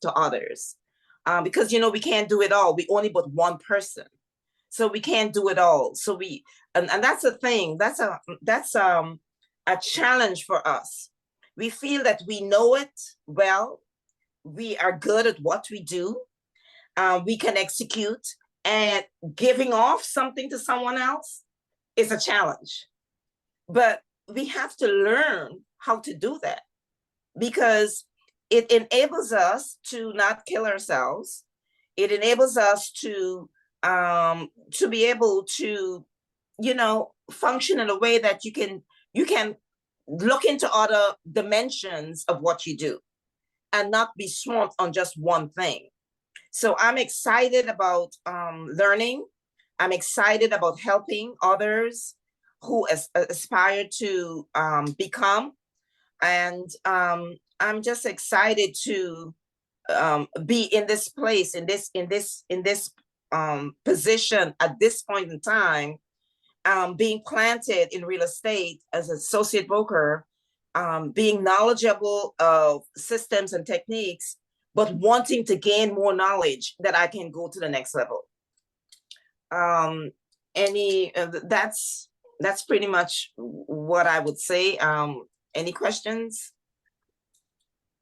to others. Because, you know, we can't do it all. We only but one person. So we can't do it all. So and that's a thing. That's a challenge for us. We feel that we know it well. We are good at what we do. We can execute, and giving off something to someone else is a challenge. But we have to learn how to do that, because it enables us to not kill ourselves. It enables us to be able to, you know, function in a way that you can look into other dimensions of what you do and not be swamped on just one thing. So I'm excited about learning. I'm excited about helping others who aspire to become. And I'm just excited to be in this place, in this position at this point in time, being planted in real estate as an associate broker, being knowledgeable of systems and techniques, but wanting to gain more knowledge that I can go to the next level. That's pretty much what I would say. Any questions?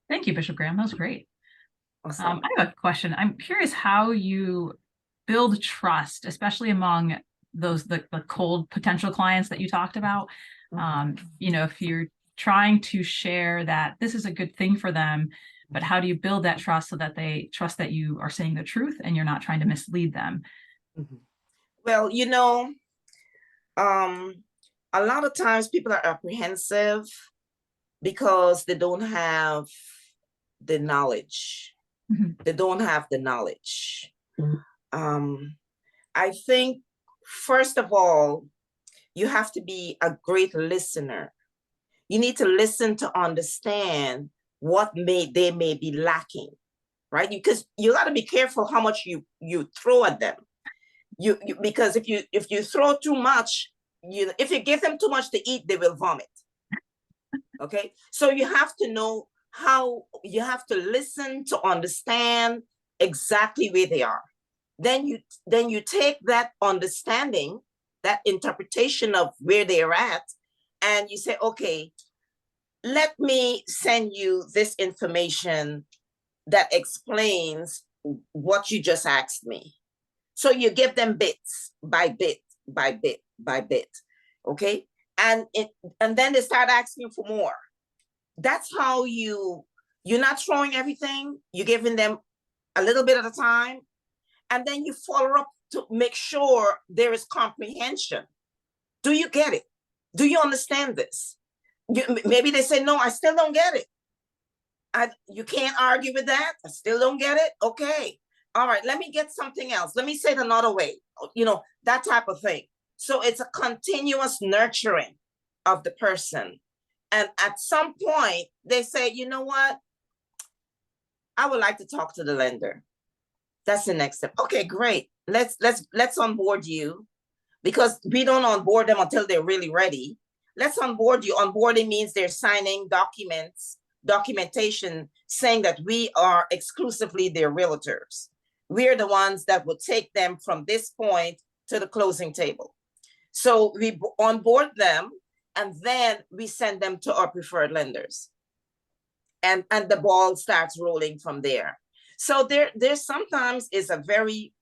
Thank you, Bishop Graham. That was great. Awesome. I have a question. I'm curious how you build trust, especially among the cold potential clients that you talked about. You know, if you're trying to share that this is a good thing for them, but how do you build that trust so that they trust that you are saying the truth and you're not trying to mislead them? Well, you know, a lot of times people are apprehensive because they don't have the knowledge. They don't have the knowledge. I think, first of all, you have to be a great listener. You need to listen to understand what they may be lacking, right? Because you got to be careful how much you throw at them. Because if you throw too much, if you give them too much to eat, they will vomit. Okay, so you have to know how, you have to listen to understand exactly where they are. Then you take that understanding, that interpretation of where they're at, and you say, okay, let me send you this information that explains what you just asked me. So you give them bits by bit by bit by bit, okay? And then they start asking for more. That's how you're not throwing everything. You're giving them a little bit at a time, and then you follow up to make sure there is comprehension. Do you get it? Do you understand this? Maybe they say, no, I still don't get it. You can't argue with that. I still don't get it. Okay. All right, let me get something else. Let me say it another way. You know, that type of thing. So it's a continuous nurturing of the person. And at some point, they say, you know what? I would like to talk to the lender. That's the next step. Okay, great. Let's onboard you, because we don't onboard them until they're really ready. Let's onboard you. Onboarding means they're signing documentation saying that we are exclusively their realtors. We're the ones that will take them from this point to the closing table. So we onboard them, and then we send them to our preferred lenders. And the ball starts rolling from there. So there sometimes is a very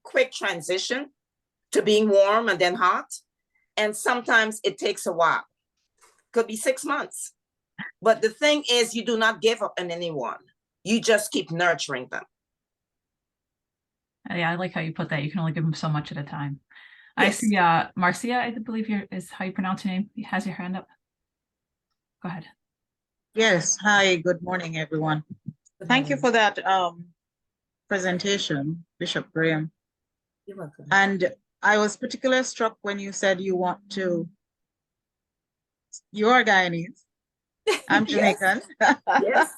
quick transition to being warm and then hot. And sometimes it takes a while. Could be 6 months. But the thing is, you do not give up on anyone. You just keep nurturing them. Yeah, I like how you put that. You can only give them so much at a time. Yes. I see Marcia, I believe is how you pronounce your name. He has your hand up. Go ahead. Yes. Hi, good morning, everyone. Thank you for that presentation, Bishop Graham. You're welcome. And I was particularly struck when you said you are Guyanese. I'm Jamaican. Yes.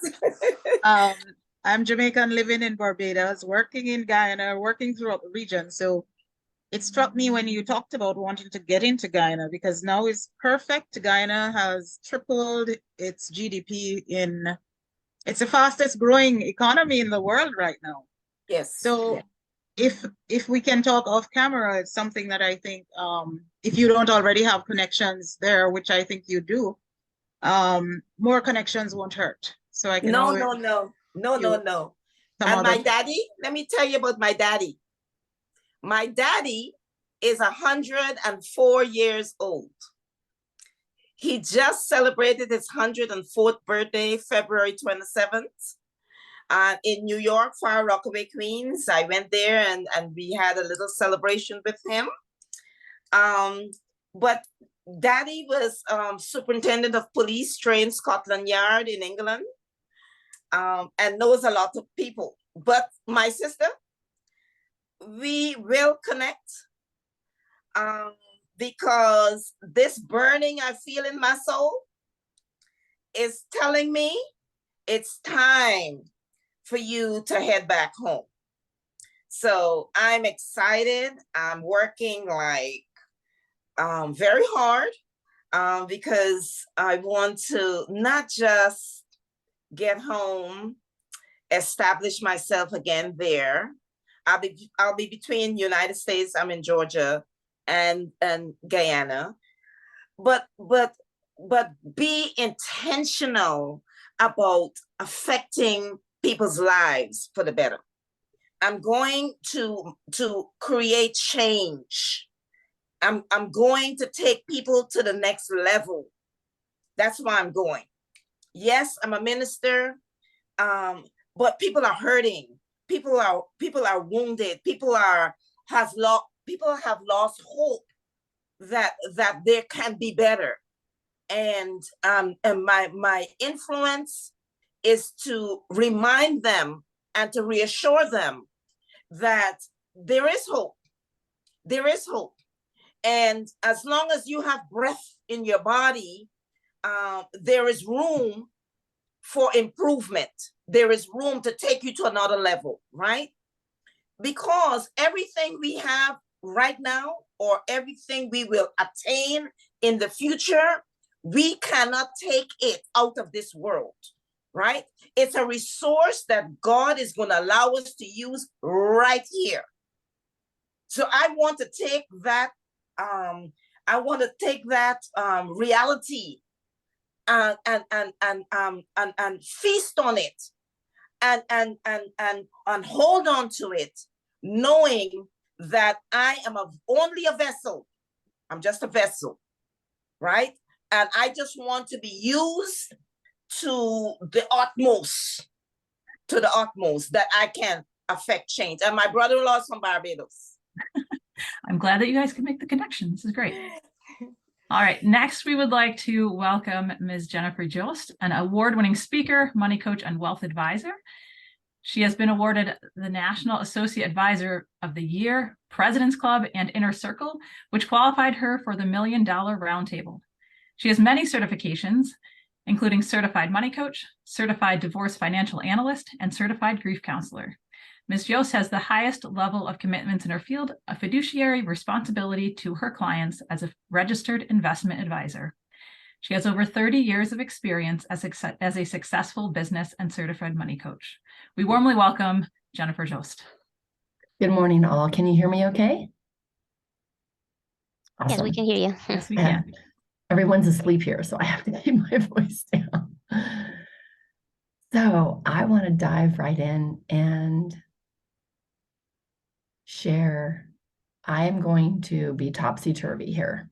I'm Jamaican living in Barbados, working in Guyana, working throughout the region. So it struck me when you talked about wanting to get into Guyana, because now it's perfect. Guyana has tripled its GDP in It's the fastest growing economy in the world right now. Yes. So if we can talk off camera, it's something that I think if you don't already have connections there, which I think you do, more connections won't hurt. So I can No, always no, no, no, no, no. some And my other daddy, let me tell you about my daddy. My daddy is 104 years old. He just celebrated his 104th birthday, February 27th, in New York for our Rockaway Queens. I went there and we had a little celebration with him. But Daddy was superintendent of police, trained Scotland Yard in England, and knows a lot of people. But my sister, we will connect because this burning I feel in my soul is telling me it's time for you to head back home. So I'm excited. I'm working like very hard because I want to not just get home, establish myself again there. I'll be between United States, I'm in Georgia, and Guyana, but be intentional about affecting people's lives for the better. I'm going to create change. I'm going to take people to the next level. That's why I'm going. Yes, I'm a minister, but people are hurting. People are wounded. People have lost hope that there can be better. And my influence is to remind them and to reassure them that there is hope. There is hope. And as long as you have breath in your body, there is room for improvement. There is room to take you to another level, right? Because everything we have right now or everything we will attain in the future, we cannot take it out of this world, right? It's a resource that God is going to allow us to use right here. So I want to take that reality and feast on it and hold on to it, knowing that I am only a vessel. I'm just a vessel, right? And I just want to be used to the utmost that I can affect change. And my brother-in-law is from Barbados. I'm glad that you guys can make the connection. This is great. All right, next we would like to welcome Ms. Jennifer Jost, an award-winning speaker, money coach, and wealth advisor. She has been awarded the National Associate Advisor of the Year, President's Club, and Inner Circle, which qualified her for the $1 Million Roundtable. She has many certifications, including Certified Money Coach, Certified Divorce Financial Analyst, and Certified Grief Counselor. Ms. Jost has the highest level of commitments in her field, a fiduciary responsibility to her clients as a registered investment advisor. She has over 30 years of experience as a successful business and certified money coach. We warmly welcome Jennifer Jost. Good morning, all. Can you hear me okay? Awesome. Yes, we can hear you. Yes, we can. Everyone's asleep here, so I have to keep my voice down. So I want to dive right in and share. I am going to be topsy-turvy here.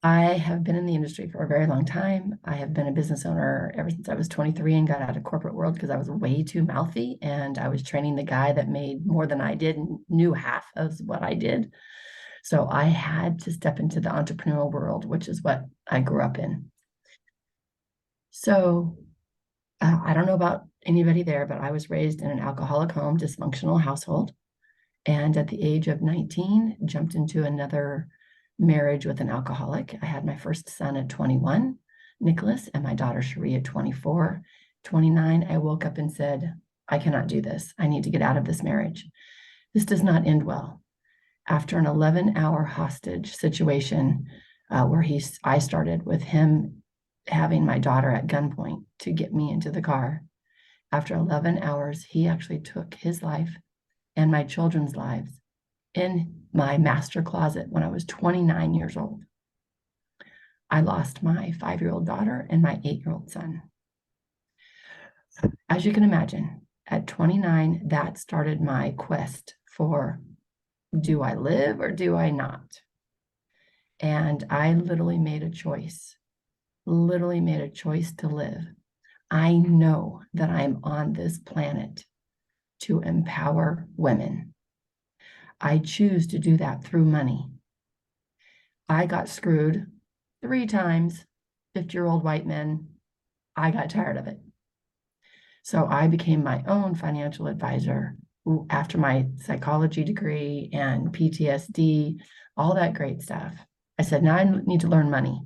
I have been in the industry for a very long time. I have been a business owner ever since I was 23 and got out of corporate world because I was way too mouthy, and I was training the guy that made more than I did and knew half of what I did. So I had to step into the entrepreneurial world, which is what I grew up in. So I don't know about anybody there, but I was raised in an alcoholic home, dysfunctional household. And at the age of 19, jumped into another marriage with an alcoholic. I had my first son at 21, Nicholas, and my daughter Cherie at 24. 29, I woke up and said, I cannot do this. I need to get out of this marriage. This does not end well. After an 11-hour hostage situation where I started with him having my daughter at gunpoint to get me into the car. After 11 hours, he actually took his life and my children's lives in my master closet when I was 29 years old. I lost my 5-year-old daughter and my 8-year-old son. As you can imagine, at 29, that started my quest for, do I live or do I not? And I literally made a choice to live. I know that I'm on this planet to empower women. I choose to do that through money. I got screwed 3 times, 50-year-old white men. I got tired of it. So I became my own financial advisor after my psychology degree and PTSD, all that great stuff. I said, now I need to learn money.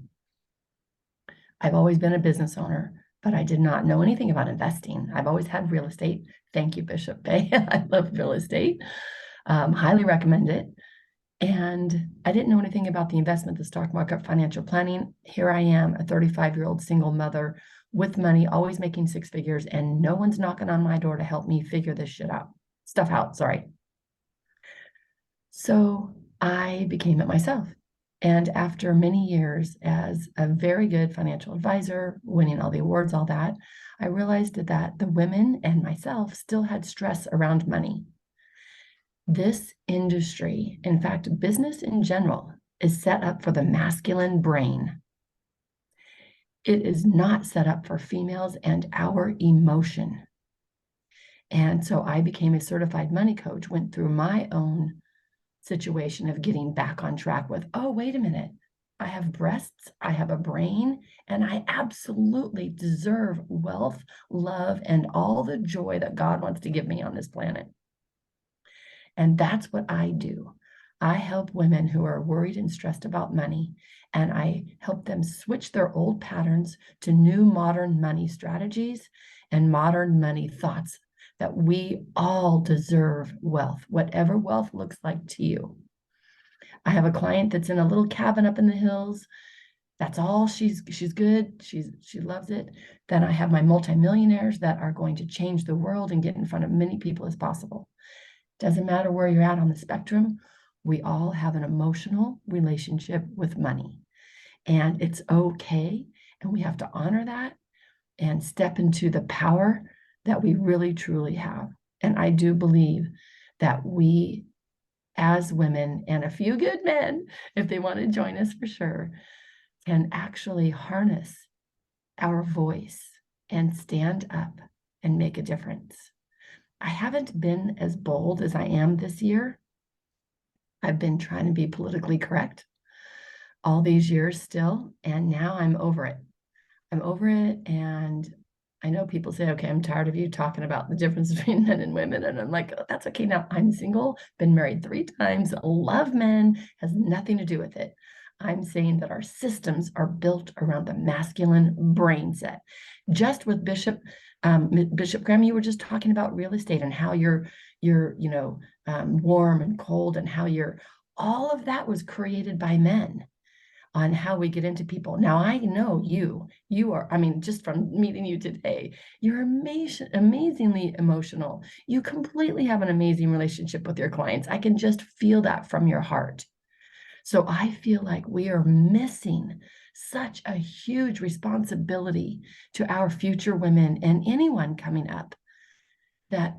I've always been a business owner, but I did not know anything about investing. I've always had real estate. Thank you, Bishop Bay. I love real estate. Highly recommend it. And I didn't know anything about the investment, the stock market, financial planning. Here I am, a 35-year-old single mother with money, always making 6 figures, and no one's knocking on my door to help me figure this stuff out. So I became it myself. And after many years as a very good financial advisor, winning all the awards, all that, I realized that the women and myself still had stress around money. This industry, in fact, business in general, is set up for the masculine brain. It is not set up for females and our emotion. And so I became a certified money coach, went through my own situation of getting back on track with, oh, wait a minute, I have breasts, I have a brain, and I absolutely deserve wealth, love, and all the joy that God wants to give me on this planet. And that's what I do. I help women who are worried and stressed about money, and I help them switch their old patterns to new modern money strategies and modern money thoughts, that we all deserve wealth, whatever wealth looks like to you. I have a client that's in a little cabin up in the hills. That's all. She's good. She loves it. Then I have my multimillionaires that are going to change the world and get in front of many people as possible. Doesn't matter where you're at on the spectrum. We all have an emotional relationship with money, and it's okay. And we have to honor that and step into the power that we really truly have. And I do believe that we, as women, and a few good men, if they want to join us for sure, can actually harness our voice and stand up and make a difference. I haven't been as bold as I am this year. I've been trying to be politically correct all these years still, and now I'm over it. I'm over it, and I know people say, okay, I'm tired of you talking about the difference between men and women. And I'm like, oh, that's okay. Now I'm single, been married 3 times, love men, has nothing to do with it. I'm saying that our systems are built around the masculine brain set. Just with Bishop Graham, you were just talking about real estate and how you're warm and cold, and how all of that was created by men on how we get into people. Now, I know you are, just from meeting you today, you're amazingly emotional. You completely have an amazing relationship with your clients. I can just feel that from your heart. So I feel like we are missing such a huge responsibility to our future women and anyone coming up, that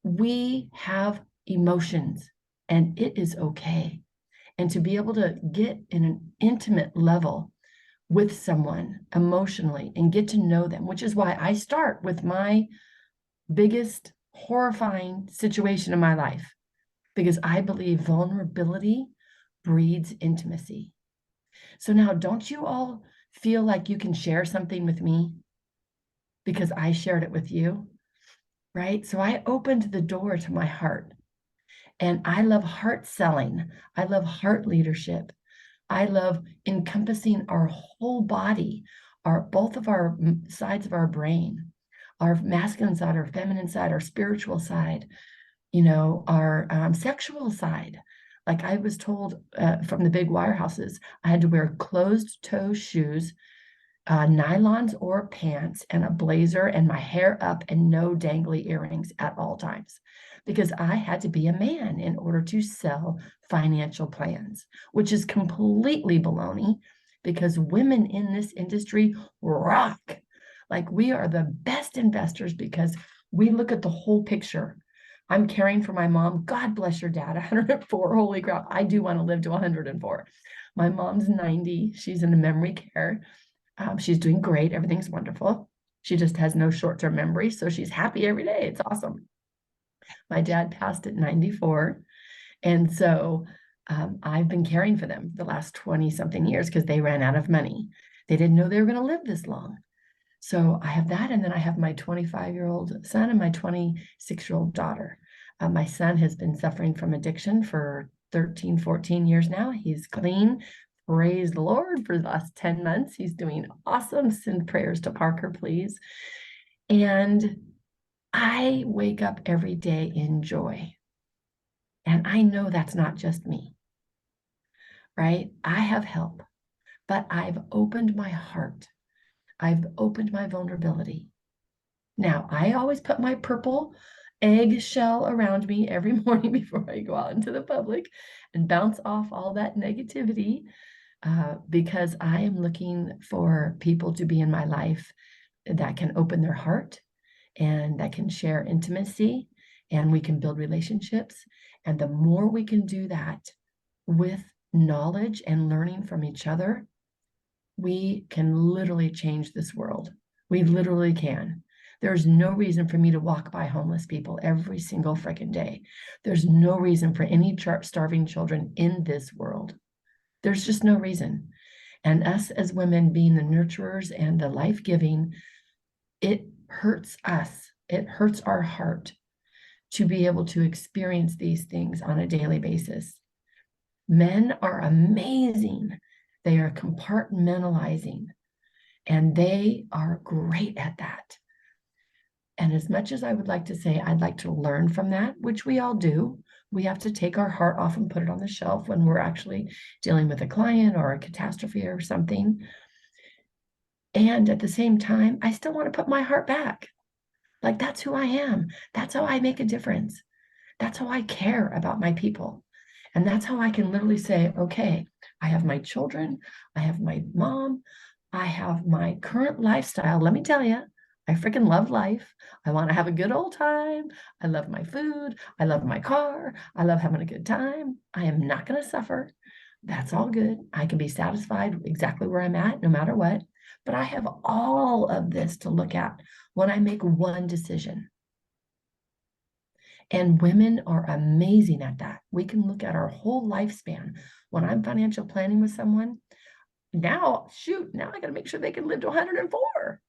we have emotions and it is okay. And to be able to get in an intimate level with someone emotionally and get to know them, which is why I start with my biggest horrifying situation in my life, because I believe vulnerability breeds intimacy. So now, don't you all feel like you can share something with me because I shared it with you, right? So I opened the door to my heart. And I love heart selling. I love heart leadership. I love encompassing our whole body, both of our sides of our brain, our masculine side, our feminine side, our spiritual side, our sexual side. Like I was told from the big wirehouses, I had to wear closed toe shoes nylons or pants and a blazer and my hair up and no dangly earrings at all times, because I had to be a man in order to sell financial plans, which is completely baloney, because women in this industry rock. Like, we are the best investors because we look at the whole picture. I'm caring for my mom. God bless your dad, 104. Holy crap. I do want to live to 104. My mom's 90. She's in memory care. She's doing great. Everything's wonderful. She just has no short-term memory, so she's happy every day. It's awesome. My dad passed at 94. And so I've been caring for them the last 20-something years because they ran out of money. They didn't know they were going to live this long. So I have that. And then I have my 25-year-old son and my 26-year-old daughter. My son has been suffering from addiction for 13, 14 years now. He's clean. Praise the Lord for the last 10 months. He's doing awesome. Send prayers to Parker, please. And I wake up every day in joy. And I know that's not just me, right? I have help, but I've opened my heart. I've opened my vulnerability. Now, I always put my purple eggshell around me every morning before I go out into the public and bounce off all that negativity, because I am looking for people to be in my life that can open their heart and that can share intimacy, and we can build relationships. And the more we can do that with knowledge and learning from each other, we can literally change this world. We literally can. There's no reason for me to walk by homeless people every single freaking day. There's no reason for any starving children in this world. There's just no reason. And us as women being the nurturers and the life-giving, it hurts us. It hurts our heart to be able to experience these things on a daily basis. Men are amazing. They are compartmentalizing, and they are great at that. And as much as I would like to say, I'd like to learn from that, which we all do, we have to take our heart off and put it on the shelf when we're actually dealing with a client or a catastrophe or something. And at the same time, I still want to put my heart back. Like, that's who I am. That's how I make a difference. That's how I care about my people. And that's how I can literally say, okay, I have my children, I have my mom, I have my current lifestyle. Let me tell you, I freaking love life. I want to have a good old time. I love my food. I love my car. I love having a good time. I am not going to suffer. That's all good. I can be satisfied exactly where I'm at, no matter what. But I have all of this to look at when I make one decision. And women are amazing at that. We can look at our whole lifespan. When I'm financial planning with someone, now I got to make sure they can live to 104,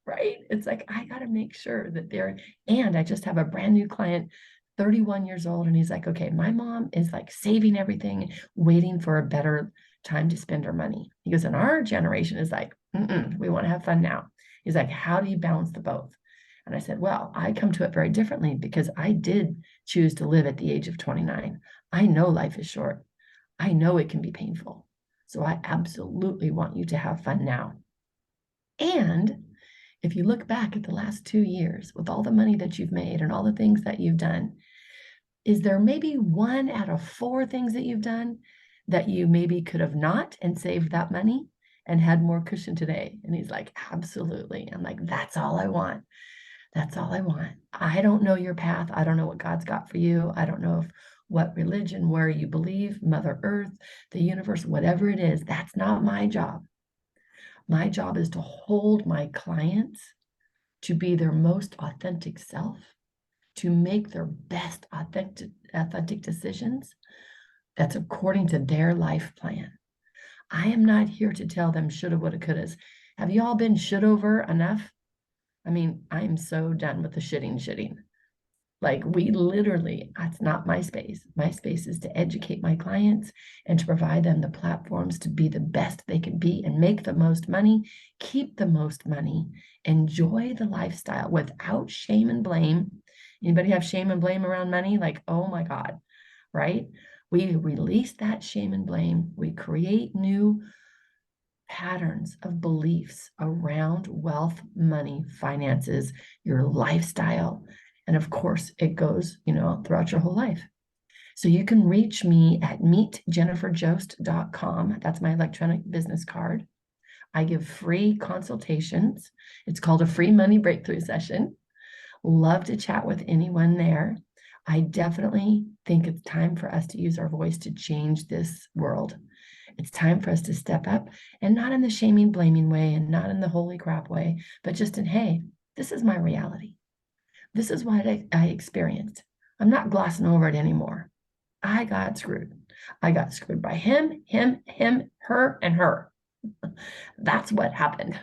right? It's like, I got to make sure that and I just have a brand new client, 31 years old. And he's like, okay, my mom is like saving everything, waiting for a better time to spend her money. He goes, and our generation is like, we want to have fun now. He's like, how do you balance the both? And I said, well, I come to it very differently because I did choose to live at the age of 29. I know life is short. I know it can be painful. So I absolutely want you to have fun now. And if you look back at the last 2 years with all the money that you've made and all the things that you've done, is there maybe 1 out of 4 things that you've done that you maybe could have not and saved that money and had more cushion today? And he's like, absolutely. I'm like, that's all I want. That's all I want. I don't know your path. I don't know what God's got for you. I don't know what religion, where you believe, Mother Earth, the universe, whatever it is. That's not my job. My job is to hold my clients to be their most authentic self, to make their best authentic decisions that's according to their life plan. I am not here to tell them shoulda, woulda, couldas. Have you all been should over enough? I mean, I'm so done with the shitting. Like, we literally, that's not my space. My space is to educate my clients and to provide them the platforms to be the best they can be and make the most money, keep the most money, enjoy the lifestyle without shame and blame. Anybody have shame and blame around money? Like, oh my God, right? We release that shame and blame. We create new patterns of beliefs around wealth, money, finances, your lifestyle. And of course, it goes, throughout your whole life. So you can reach me at meetjenniferjost.com. That's my electronic business card. I give free consultations. It's called a free money breakthrough session. Love to chat with anyone there. I definitely think it's time for us to use our voice to change this world. It's time for us to step up, and not in the shaming, blaming way, and not in the holy crap way, but just in, hey, this is my reality. This is what I experienced. I'm not glossing over it anymore. I got screwed. I got screwed by him, her, and her. That's what happened.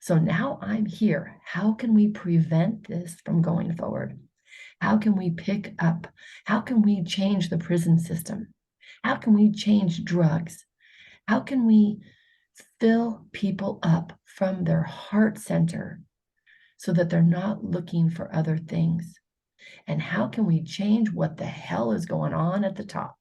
So now I'm here. How can we prevent this from going forward? How can we pick up? How can we change the prison system? How can we change drugs? How can we fill people up from their heart center so that they're not looking for other things? And how can we change what the hell is going on at the top?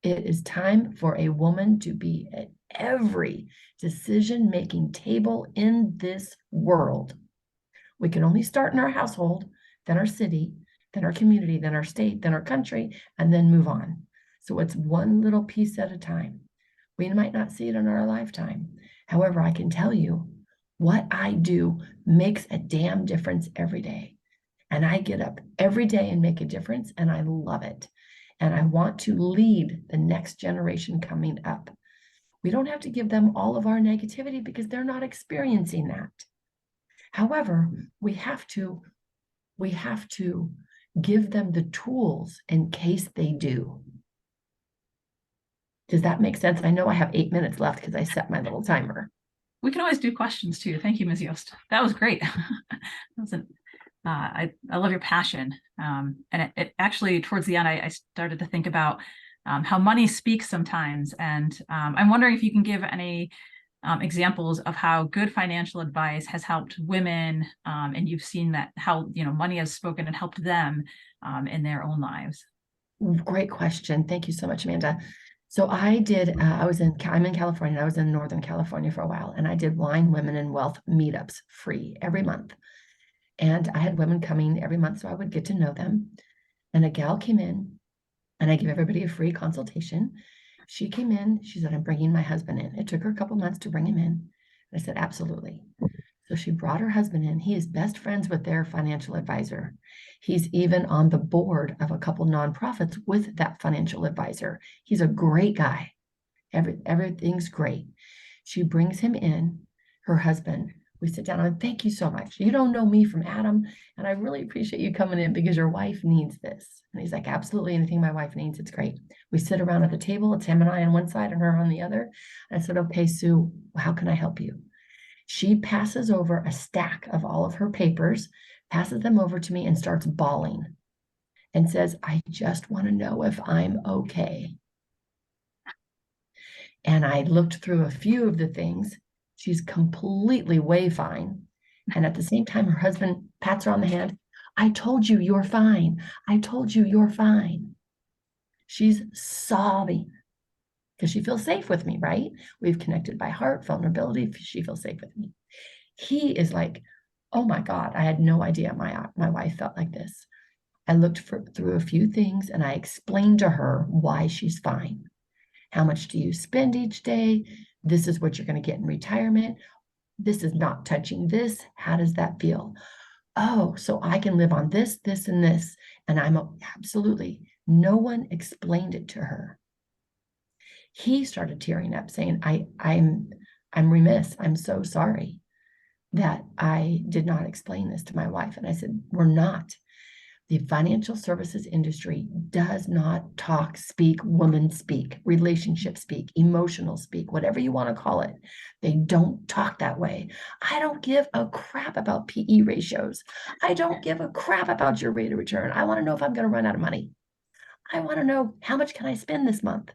It is time for a woman to be at every decision-making table in this world. We can only start in our household, then our city, then our community, then our state, then our country, and then move on. So it's one little piece at a time. We might not see it in our lifetime. However, I can tell you what I do makes a damn difference every day. And I get up every day and make a difference, and I love it. And I want to lead the next generation coming up. We don't have to give them all of our negativity because they're not experiencing that. However, we have to give them the tools in case they do. Does that make sense? I know I have 8 minutes left because I set my little timer. We can always do questions too. Thank you, Ms. Yost. That was great. I love your passion. And it actually, towards the end, I started to think about how money speaks sometimes. And I'm wondering if you can give any examples of how good financial advice has helped women, and you've seen that how money has spoken and helped them in their own lives. Great question. Thank you so much, Amanda. So I'm in California, and I was in Northern California for a while, and I did Wine, Women, and Wealth meetups free every month. And I had women coming every month, so I would get to know them. And a gal came in, and I gave everybody a free consultation. She came in, she said, I'm bringing my husband in. It took her a couple months to bring him in. And I said, absolutely. So she brought her husband in. He is best friends with their financial advisor. He's even on the board of a couple nonprofits with that financial advisor. He's a great guy. Everything's great. She brings him in, her husband. We sit down and thank you so much. You don't know me from Adam, and I really appreciate you coming in because your wife needs this. And he's like, absolutely, anything my wife needs, it's great. We sit around at the table. It's him and I on one side and her on the other. And I said, okay, Sue, how can I help you? She passes over a stack of all of her papers, passes them over to me, and starts bawling and says, I just want to know if I'm okay. And I looked through a few of the things. She's completely way fine. And at the same time, her husband pats her on the hand. I told you you're fine. I told you you're fine. She's sobbing because she feels safe with me, right? We've connected by heart, vulnerability. She feels safe with me. He is like, oh my God, I had no idea my wife felt like this. I looked through a few things and I explained to her why she's fine. How much do you spend each day? This is what you're going to get in retirement. This is not touching this. How does that feel? Oh, so I can live on this, this, and this. And absolutely, no one explained it to her. He started tearing up saying, I'm remiss. I'm so sorry that I did not explain this to my wife. And I said, we're not. The financial services industry does not talk, speak, woman speak, relationship speak, emotional speak, whatever you want to call it. They don't talk that way. I don't give a crap about PE ratios. I don't give a crap about your rate of return. I want to know if I'm going to run out of money. I want to know how much can I spend this month.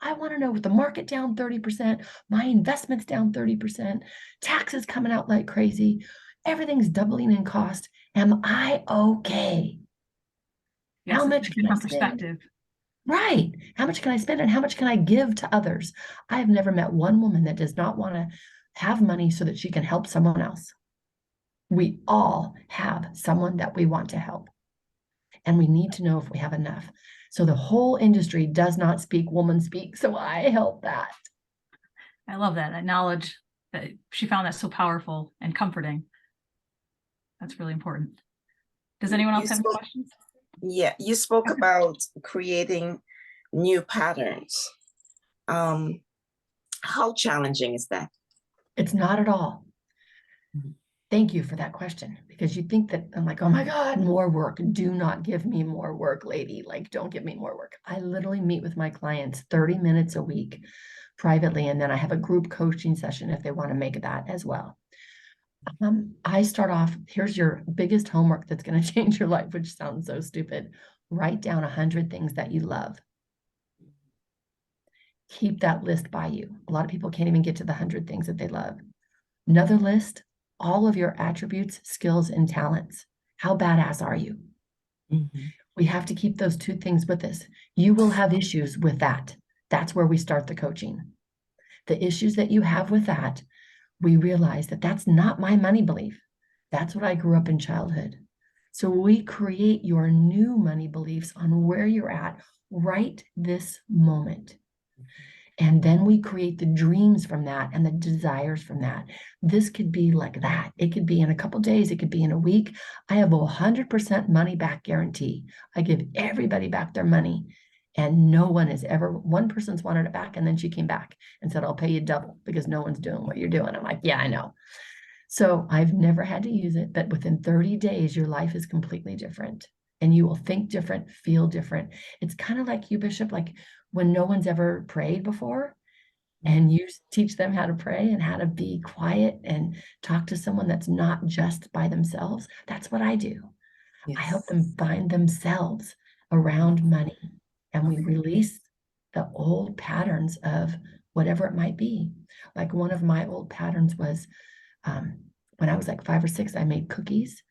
I want to know with the market down 30%, my investments down 30%, taxes coming out like crazy, everything's doubling in cost. Am I okay? Yes, How much can I perspective. Right. How much can I spend and how much can I give to others? I have never met one woman that does not want to have money so that she can help someone else. We all have someone that we want to help. And we need to know if we have enough. So the whole industry does not speak, woman speak. So I help that. I love that knowledge, that she found that so powerful and comforting. That's really important. Does anyone else have any questions? Yeah, you spoke about creating new patterns. How challenging is that? It's not at all. Thank you for that question, because you think that I'm like, oh my God, more work. Do not give me more work, lady. Like, don't give me more work. I literally meet with my clients 30 minutes a week privately, and then I have a group coaching session if they want to make that as well. I start off, here's your biggest homework that's going to change your life, which sounds so stupid. Write down 100 things that you love. Keep that list by you. A lot of people can't even get to the 100 things that they love. Another list, all of your attributes, skills, and talents. How badass are you? Mm-hmm. We have to keep those two things with us. You will have issues with that. That's where we start the coaching. The issues that you have with that, we realize that that's not my money belief. That's what I grew up in childhood. So we create your new money beliefs on where you're at right this moment. And then we create the dreams from that and the desires from that. This could be like that. It could be in a couple of days. It could be in a week. I have a 100% money back guarantee. I give everybody back their money. And no one has ever, one person's wanted it back. And then she came back and said, I'll pay you double because no one's doing what you're doing. I'm like, yeah, I know. So I've never had to use it, but within 30 days, your life is completely different. And you will think different, feel different. It's kind of like you, Bishop, like when no one's ever prayed before and you teach them how to pray and how to be quiet and talk to someone that's not just by themselves. That's what I do. Yes. I help them find themselves around money, and we release the old patterns of whatever it might be. Like one of my old patterns was when I was like 5 or 6, I made cookies.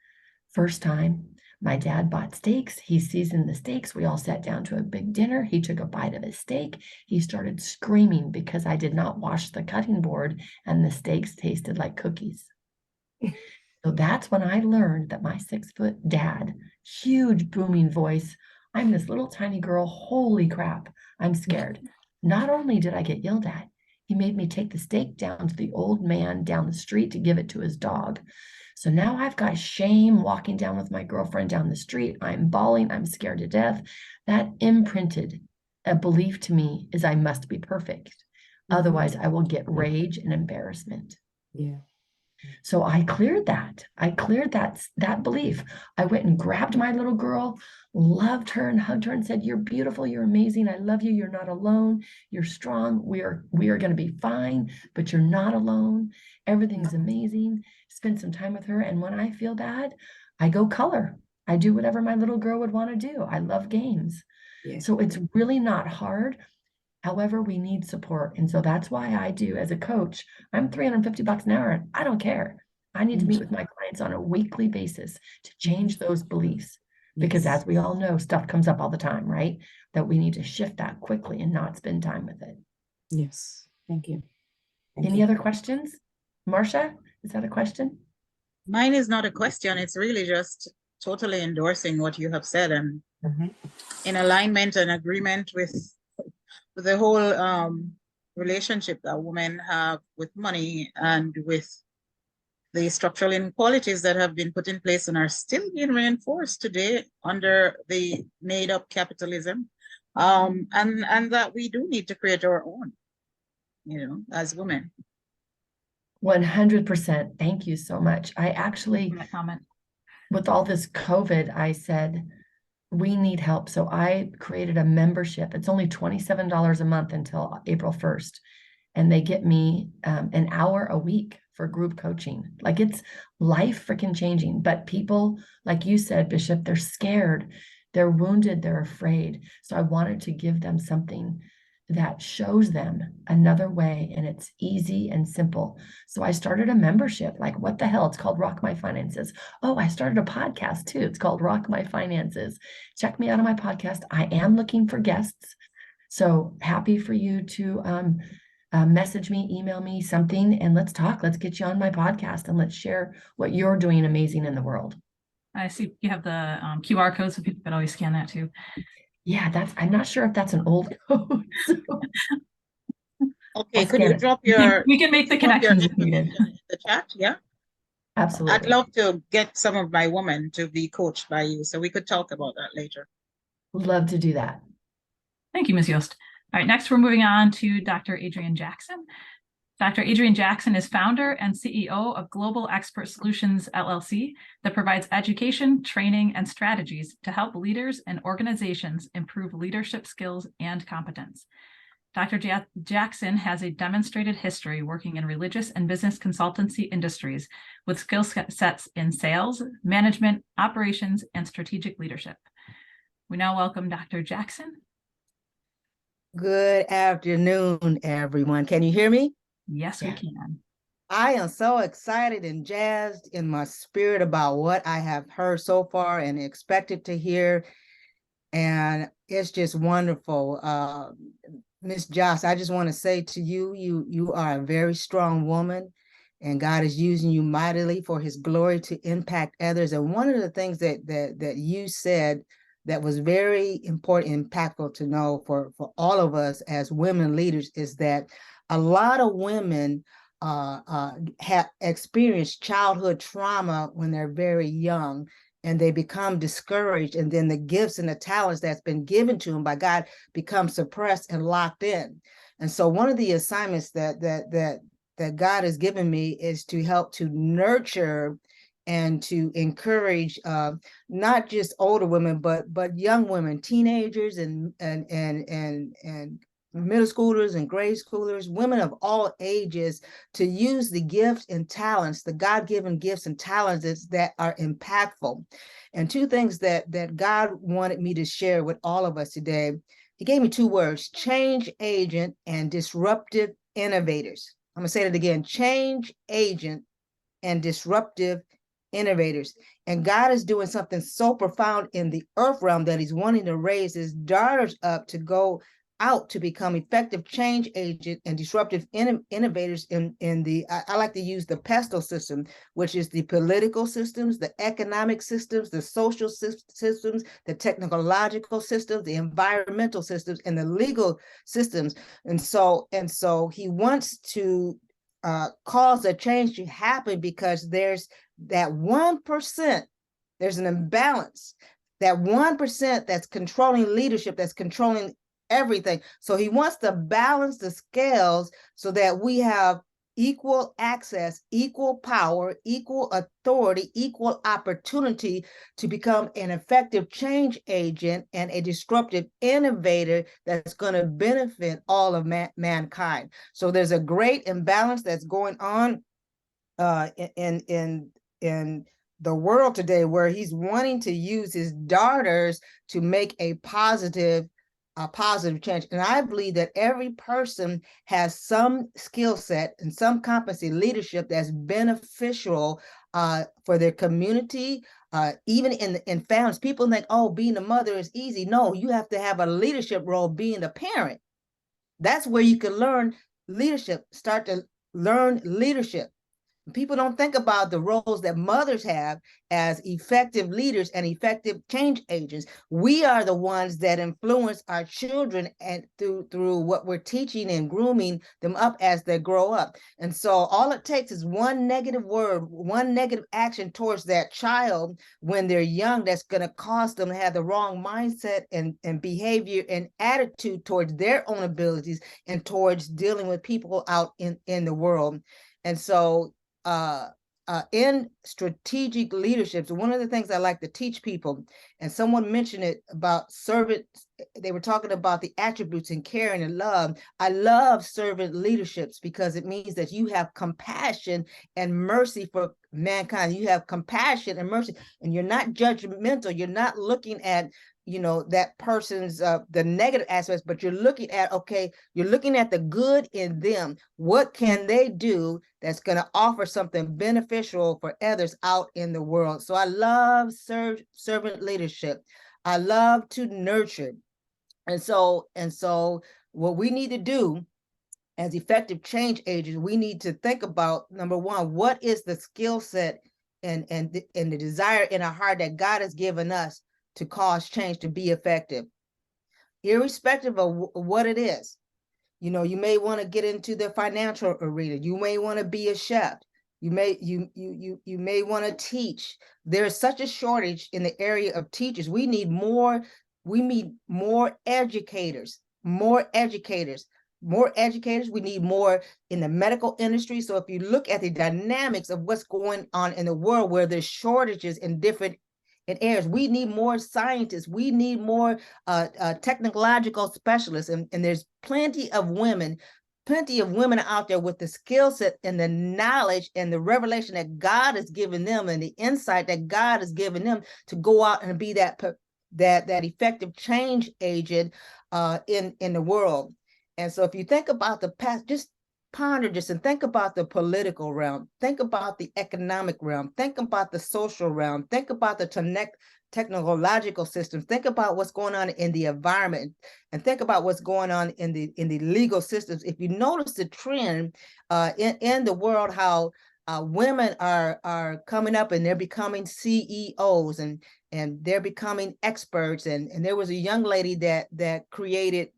First time, my dad bought steaks. He seasoned the steaks. We all sat down to a big dinner. He took a bite of his steak. He started screaming because I did not wash the cutting board and the steaks tasted like cookies. So that's when I learned that my 6-foot dad, huge booming voice, I'm this little tiny girl, holy crap, I'm scared. Not only did I get yelled at, he made me take the steak down to the old man down the street to give it to his dog. So now I've got shame walking down with my girlfriend down the street. I'm bawling. I'm scared to death. That imprinted a belief to me is I must be perfect. Otherwise, I will get rage and embarrassment. Yeah. So I cleared that. I cleared that belief. I went and grabbed my little girl, loved her and hugged her and said, you're beautiful. You're amazing. I love you. You're not alone. You're strong. We are going to be fine, but you're not alone. Everything's amazing. Spend some time with her. And when I feel bad, I go color. I do whatever my little girl would want to do. I love games. Yeah. So it's really not hard. However, we need support. And so that's why I do as a coach, I'm $350 an hour. I don't care. I need to meet with my clients on a weekly basis to change those beliefs. Because as we all know, stuff comes up all the time, right? That we need to shift that quickly and not spend time with it. Yes. Thank you. Any other questions? Marcia, is that a question? Mine is not a question. It's really just totally endorsing what you have said and in alignment and agreement with the whole relationship that women have with money and with the structural inequalities that have been put in place and are still being reinforced today under the made-up capitalism, and that we do need to create our own, as women. 100%. Thank you so much. I actually, with all this COVID, I said, we need help. So I created a membership. It's only $27 a month until April 1st. And they get me an hour a week for group coaching. Like it's life freaking changing. But people, like you said, Bishop, they're scared. They're wounded. They're afraid. So I wanted to give them something that shows them another way, and it's easy and simple. So I started a membership. Like, what the hell? It's called Rock My Finances. Oh, I started a podcast too. It's called Rock My Finances. Check me out on my podcast. I am looking for guests. So happy for you to message me, email me something, and let's talk. Let's get you on my podcast and let's share what you're doing amazing in the world. I see you have the QR code, so people can always scan that too. Yeah, I'm not sure if that's an old code. So Okay, I'll could you scan it. drop your We can make the drop your connections if needed. information in the chat? Yeah. I'd Absolutely. love to get some of my women to be coached by you, so we could talk about that later. Love to do that. Thank you, Ms. Yost. All right, next we're moving on to Dr. Adrienne Jackson. Dr. Adrienne Jackson is founder and CEO of Global Expert Solutions, LLC, that provides education, training, and strategies to help leaders and organizations improve leadership skills and competence. Dr. Jackson has a demonstrated history working in religious and business consultancy industries with skill sets in sales, management, operations, and strategic leadership. We now welcome Dr. Jackson. Good afternoon, everyone. Can you hear me? Yes, Yeah. we can. I am so excited and jazzed in my spirit about what I have heard so far and expected to hear. And it's just wonderful. Ms. Joss, I just want to say to you, you are a very strong woman, and God is using you mightily for his glory to impact others. And one of the things that you said that was very important, impactful to know for all of us as women leaders is that a lot of women have experienced childhood trauma when they're very young, and they become discouraged, and then the gifts and the talents that's been given to them by God become suppressed and locked in. And so one of the assignments that God has given me is to help to nurture and to encourage not just older women, but young women, teenagers and middle schoolers and grade schoolers, women of all ages, to use the gifts and talents, the God-given gifts and talents that are impactful. And two things that God wanted me to share with all of us today. He gave me two words: change agent and disruptive innovators. I'm gonna say it again: change agent and disruptive innovators. And God is doing something so profound in the earth realm that he's wanting to raise his daughters up to go out to become effective change agent and disruptive innovators in the, I like to use the pestle system, which is the political systems, the economic systems, the social systems, the technological systems, the environmental systems, and the legal systems. And so he wants to cause a change to happen because there's that 1%, there's an imbalance, that 1% that's controlling leadership, that's controlling everything. So he wants to balance the scales so that we have equal access, equal power, equal authority, equal opportunity to become an effective change agent and a disruptive innovator that's going to benefit all of mankind. So there's a great imbalance that's going on in the world today, where he's wanting to use his daughters to make a positive change. And I believe that every person has some skill set and some competency leadership that's beneficial for their community, even in families. People think, oh, being a mother is easy. No, you have to have a leadership role being a parent. That's where you can learn leadership, start to learn leadership. People don't think about the roles that mothers have as effective leaders and effective change agents. We are the ones that influence our children and through what we're teaching and grooming them up as they grow up. And so all it takes is one negative word, one negative action towards that child when they're young that's going to cause them to have the wrong mindset and behavior and attitude towards their own abilities and towards dealing with people out in the world. And so in strategic leadership, so one of the things I like to teach people, and someone mentioned it about servant they were talking about the attributes and caring and love. I love servant leaderships because it means that you have compassion and mercy for mankind. You have compassion and mercy, and you're not judgmental. You're not looking at, you know, that person's the negative aspects, but you're looking at, okay, you're looking at the good in them. What can they do that's going to offer something beneficial for others out in the world? So I love servant leadership. I love to nurture. And so what we need to do as effective change agents, we need to think about, number one, what is the skill set and the desire in our heart that God has given us to cause change to be effective, irrespective of what it is. You know, you may want to get into the financial arena. You may want to be a chef. You may want to teach. There's such a shortage in the area of teachers. We need more educators, more educators. We need more in the medical industry. So if you look at the dynamics of what's going on in the world, where there's shortages in different areas, we need more scientists. We need more technological specialists. And there's plenty of women out there with the skill set and the knowledge and the revelation that God has given them, and the insight that God has given them to go out and be that effective change agent in the world. And so if you think about the past, just ponder this and think about the political realm, think about the economic realm, think about the social realm, think about the technological system, think about what's going on in the environment, and think about what's going on in the legal systems. If you notice the trend in the world, how women are coming up and they're becoming CEOs and they're becoming experts. And there was a young lady that created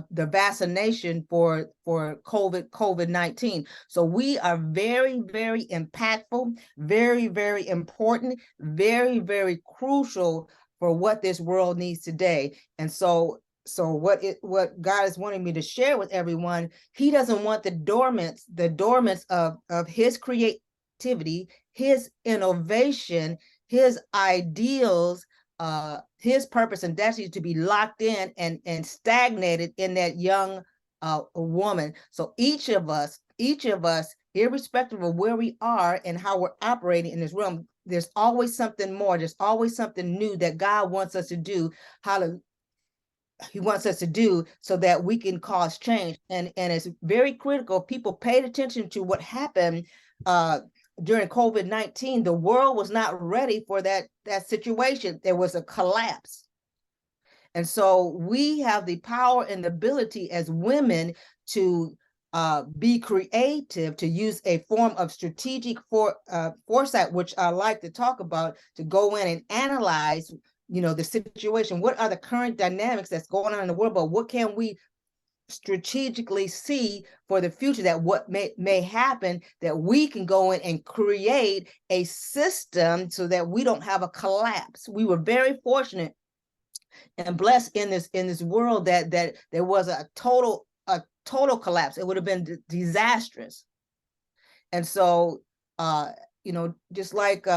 the vaccination for COVID-19. So we are very, very impactful, very, very important, very, very crucial for what this world needs today. And so what God is wanting me to share with everyone, he doesn't want the dormants of his creativity, his innovation, his ideals, his purpose and destiny to be locked in and stagnated in that young woman. So each of us, irrespective of where we are and how we're operating in this realm, there's always something more. There's always something new that God wants us to do. He wants us to do so that we can cause change. And it's very critical. People paid attention to what happened during COVID-19. The world was not ready for that situation. There was a collapse. And so we have the power and the ability as women to be creative, to use a form of strategic foresight, which I like to talk about, to go in and analyze, you know, the situation. What are the current dynamics that's going on in the world, but what can we strategically see for the future, that what may happen, that we can go in and create a system so that we don't have a collapse. We were very fortunate and blessed in this world that there was a total collapse. It would have been disastrous. And so you know, just like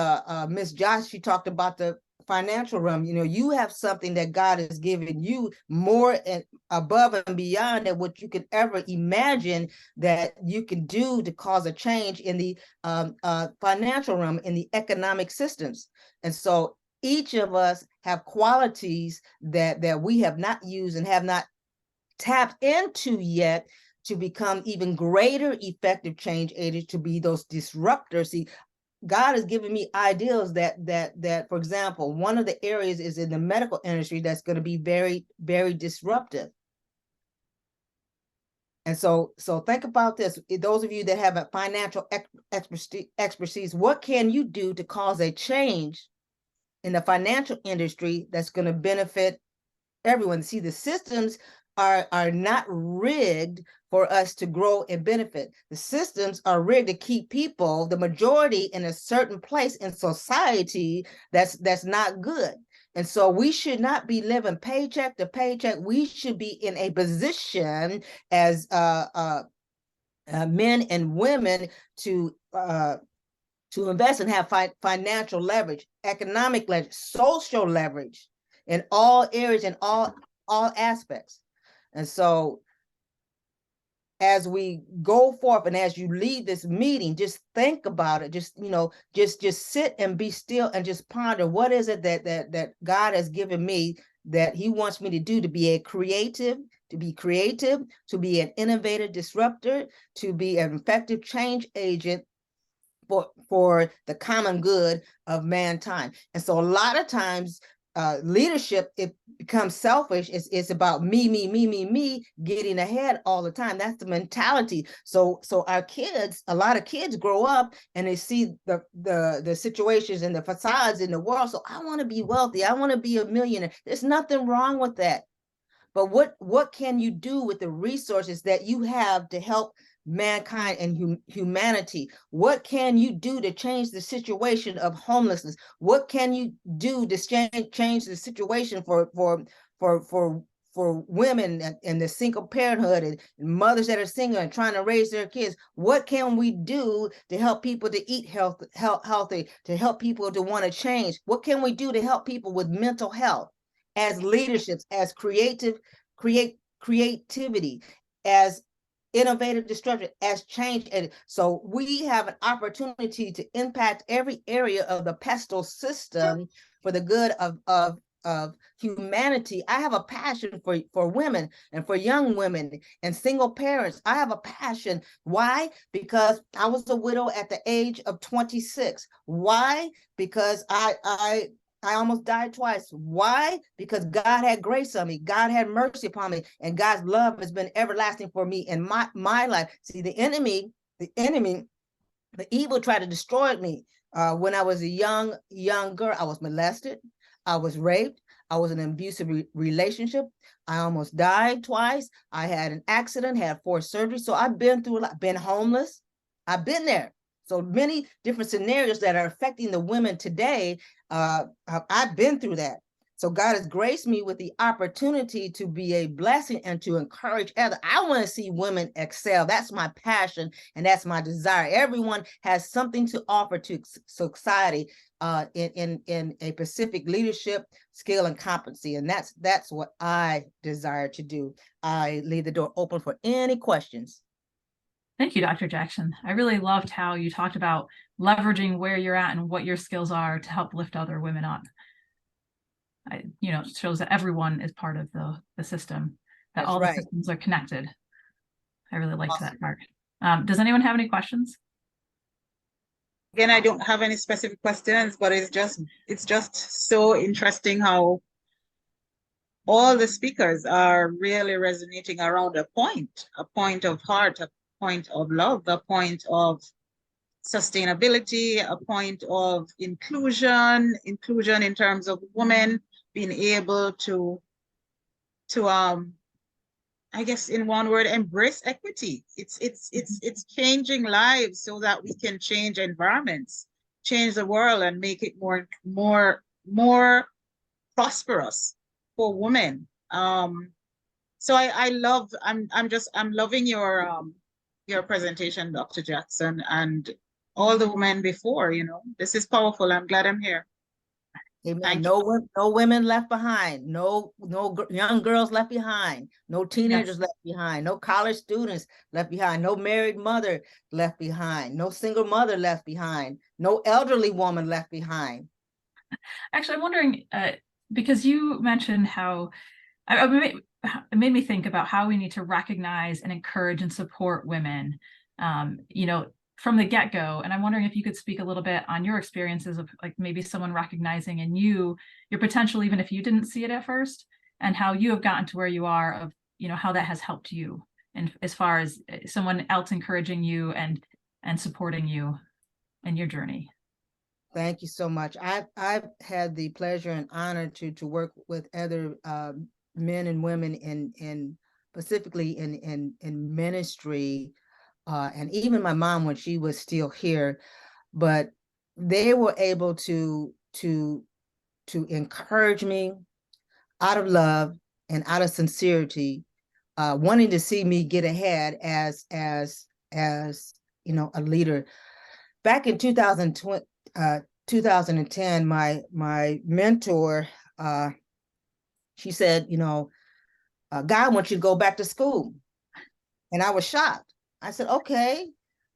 Miss Josh, she talked about the financial realm. You know, you have something that God has given you more and above and beyond that what you could ever imagine that you can do to cause a change in the financial realm, in the economic systems. And so each of us have qualities that we have not used and have not tapped into yet to become even greater effective change agents, to be those disruptors. See, God has given me ideas that, for example, one of the areas is in the medical industry that's going to be very, very disruptive. And so think about this. Those of you that have a financial expertise, what can you do to cause a change in the financial industry that's going to benefit everyone? See, the systems are not rigged for us to grow and benefit. The systems are rigged to keep people, the majority, in a certain place in society that's not good. And so we should not be living paycheck to paycheck. We should be in a position as men and women to to invest and have financial leverage, economic leverage, social leverage in all areas and all aspects. And so as we go forth and as you lead this meeting, just think about it. Just, just sit and be still and just ponder, what is it that God has given me that he wants me to do, to be creative, to be an innovative disruptor, to be an effective change agent for the common good of mankind. And so a lot of times leadership, it becomes selfish. It's about me, getting ahead all the time. That's the mentality. So our kids, a lot of kids grow up and they see the situations and the facades in the world. So I want to be wealthy. I want to be a millionaire. There's nothing wrong with that. But what can you do with the resources that you have to help mankind and humanity? What can you do to change the situation of homelessness? What can you do to change the situation for women and the single parenthood and mothers that are single and trying to raise their kids? What can we do to help people to eat healthy, to help people to want to change? What can we do to help people with mental health? As leaderships, as creativity, as innovative disruption, as change. And so we have an opportunity to impact every area of the pestle system for the good of humanity. I have a passion for women and for young women and single parents. I have a passion. Why? Because I was a widow at the age of 26. Why? Because I almost died twice. Why? Because God had grace on me. God had mercy upon me. And God's love has been everlasting for me in my life. See, the evil tried to destroy me. When I was a young girl, I was molested. I was raped. I was in an abusive relationship. I almost died twice. I had an accident, had 4 surgeries. So I've been through a lot, been homeless. I've been there. So many different scenarios that are affecting the women today. I've been through that. So God has graced me with the opportunity to be a blessing and to encourage others. I want to see women excel. That's my passion and that's my desire. Everyone has something to offer to society in a specific leadership, skill, and competency. And that's what I desire to do. I leave the door open for any questions. Thank you, Dr. Jackson. I really loved how you talked about leveraging where you're at and what your skills are to help lift other women up. It shows that everyone is part of the system, that all the systems are connected. I really liked that part. Does anyone have any questions? Again, I don't have any specific questions, but it's just so interesting how all the speakers are really resonating around a point of heart, a point of love, a point of sustainability, a point of inclusion in terms of women being able to I guess in one word, embrace equity. It's changing lives so that we can change environments, change the world, and make it more prosperous for women. So I'm loving your presentation, Dr. Jackson, and all the women before. This is powerful. I'm glad I'm here. Amen. No women left behind. No young girls left behind. No teenagers left behind. No college students left behind. No married mother left behind. No single mother left behind. No elderly woman left behind. Actually, I'm wondering, because you mentioned how it made me think about how we need to recognize and encourage and support women, from the get-go. And I'm wondering if you could speak a little bit on your experiences of like maybe someone recognizing in you your potential, even if you didn't see it at first, and how you have gotten to where you are, of how that has helped you, and as far as someone else encouraging you and supporting you in your journey. Thank you so much. I've had the pleasure and honor to work with other men and women in specifically in ministry, and even my mom when she was still here, but they were able to encourage me out of love and out of sincerity, wanting to see me get ahead as a leader. back in 2010, my mentor, she said, God wants you to go back to school. And I was shocked. I said, okay.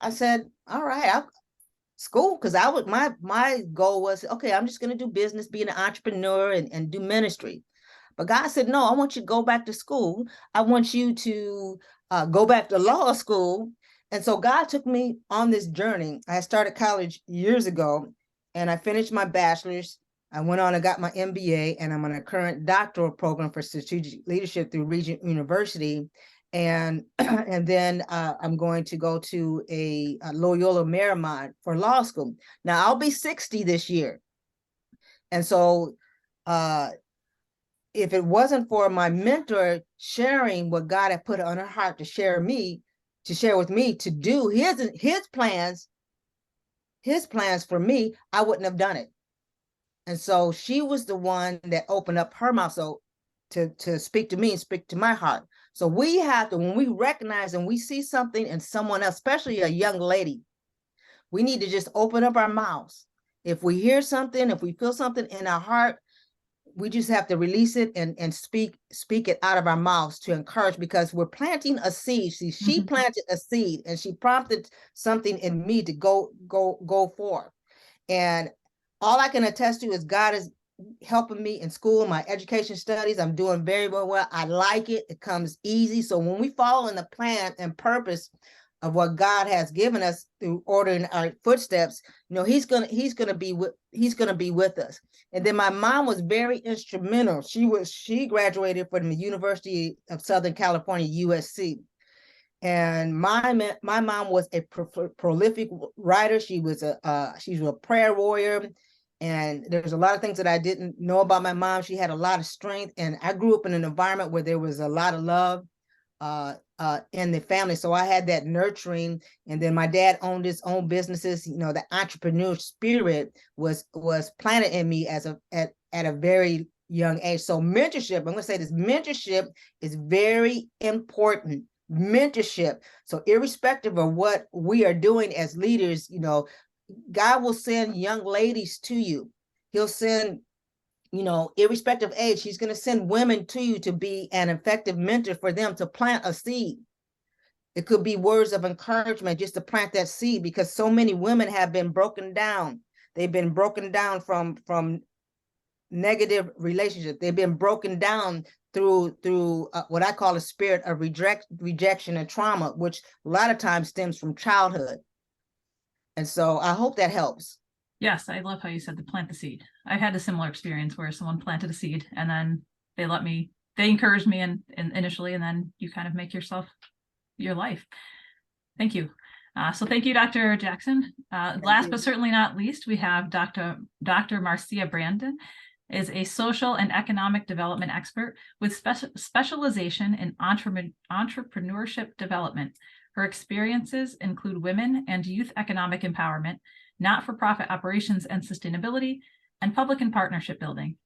I said, all right, school, because my goal was, okay, I'm just going to do business, be an entrepreneur and do ministry. But God said, no, I want you to go back to school. I want you to go back to law school. And so God took me on this journey. I started college years ago, and I finished my bachelor's. I went on and got my MBA, and I'm on a current doctoral program for strategic leadership through Regent University. And then I'm going to go to a Loyola Marymount for law school. Now I'll be 60 this year. And so if it wasn't for my mentor sharing what God had put on her heart to share with me to do his plans for me, I wouldn't have done it. And so she was the one that opened up her mouth to speak to me and speak to my heart. So we have to, when we recognize and we see something in someone else, especially a young lady, we need to just open up our mouths. If we hear something, if we feel something in our heart, we just have to release it and speak it out of our mouths to encourage, because we're planting a seed. See, she planted a seed and she prompted something in me to go forth. And all I can attest to is God is helping me in school, my education studies. I'm doing very well. I like it. It comes easy. So when we follow in the plan and purpose of what God has given us through ordering our footsteps, he's gonna be with us. And then my mom was very instrumental. She graduated from the University of Southern California, USC. And my mom was a prolific writer. She was a prayer warrior. And there's a lot of things that I didn't know about my mom. She had a lot of strength. And I grew up in an environment where there was a lot of love in the family. So I had that nurturing. And then my dad owned his own businesses. The entrepreneur spirit was planted in me at a very young age. So mentorship, I'm going to say this, mentorship is very important. Mentorship. So irrespective of what we are doing as leaders, God will send young ladies to you. He'll send, irrespective of age, he's going to send women to you to be an effective mentor for them to plant a seed. It could be words of encouragement just to plant that seed, because so many women have been broken down. They've been broken down from negative relationships. They've been broken down through what I call a spirit of rejection and trauma, which a lot of times stems from childhood. And so I hope that helps. Yes, I love how you said to plant the seed. I've had a similar experience where someone planted a seed and then they encouraged me and initially, and then you kind of make yourself your life. Thank you. So thank you, Dr. Jackson. Last but certainly not least, we have Dr. Marcia Brandon, is a social and economic development expert with specialization in entrepreneurship development. Her experiences include women and youth economic empowerment, not-for-profit operations and sustainability, and public and partnership building.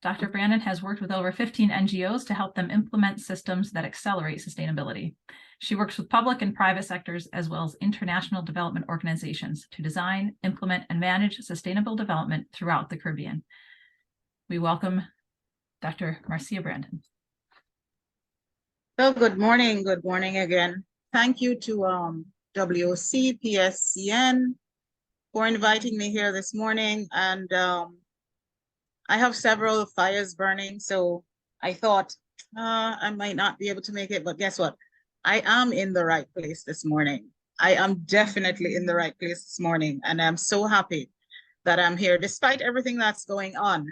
Dr. Brandon has worked with over 15 NGOs to help them implement systems that accelerate sustainability. She works with public and private sectors as well as international development organizations to design, implement, and manage sustainable development throughout the Caribbean. We welcome Dr. Marcia Brandon. So good morning again. Thank you to WOCPSCN for inviting me here this morning. And I have several fires burning, so I thought I might not be able to make it, but guess what? I am in the right place this morning. I am definitely in the right place this morning, and I'm so happy that I'm here despite everything that's going on.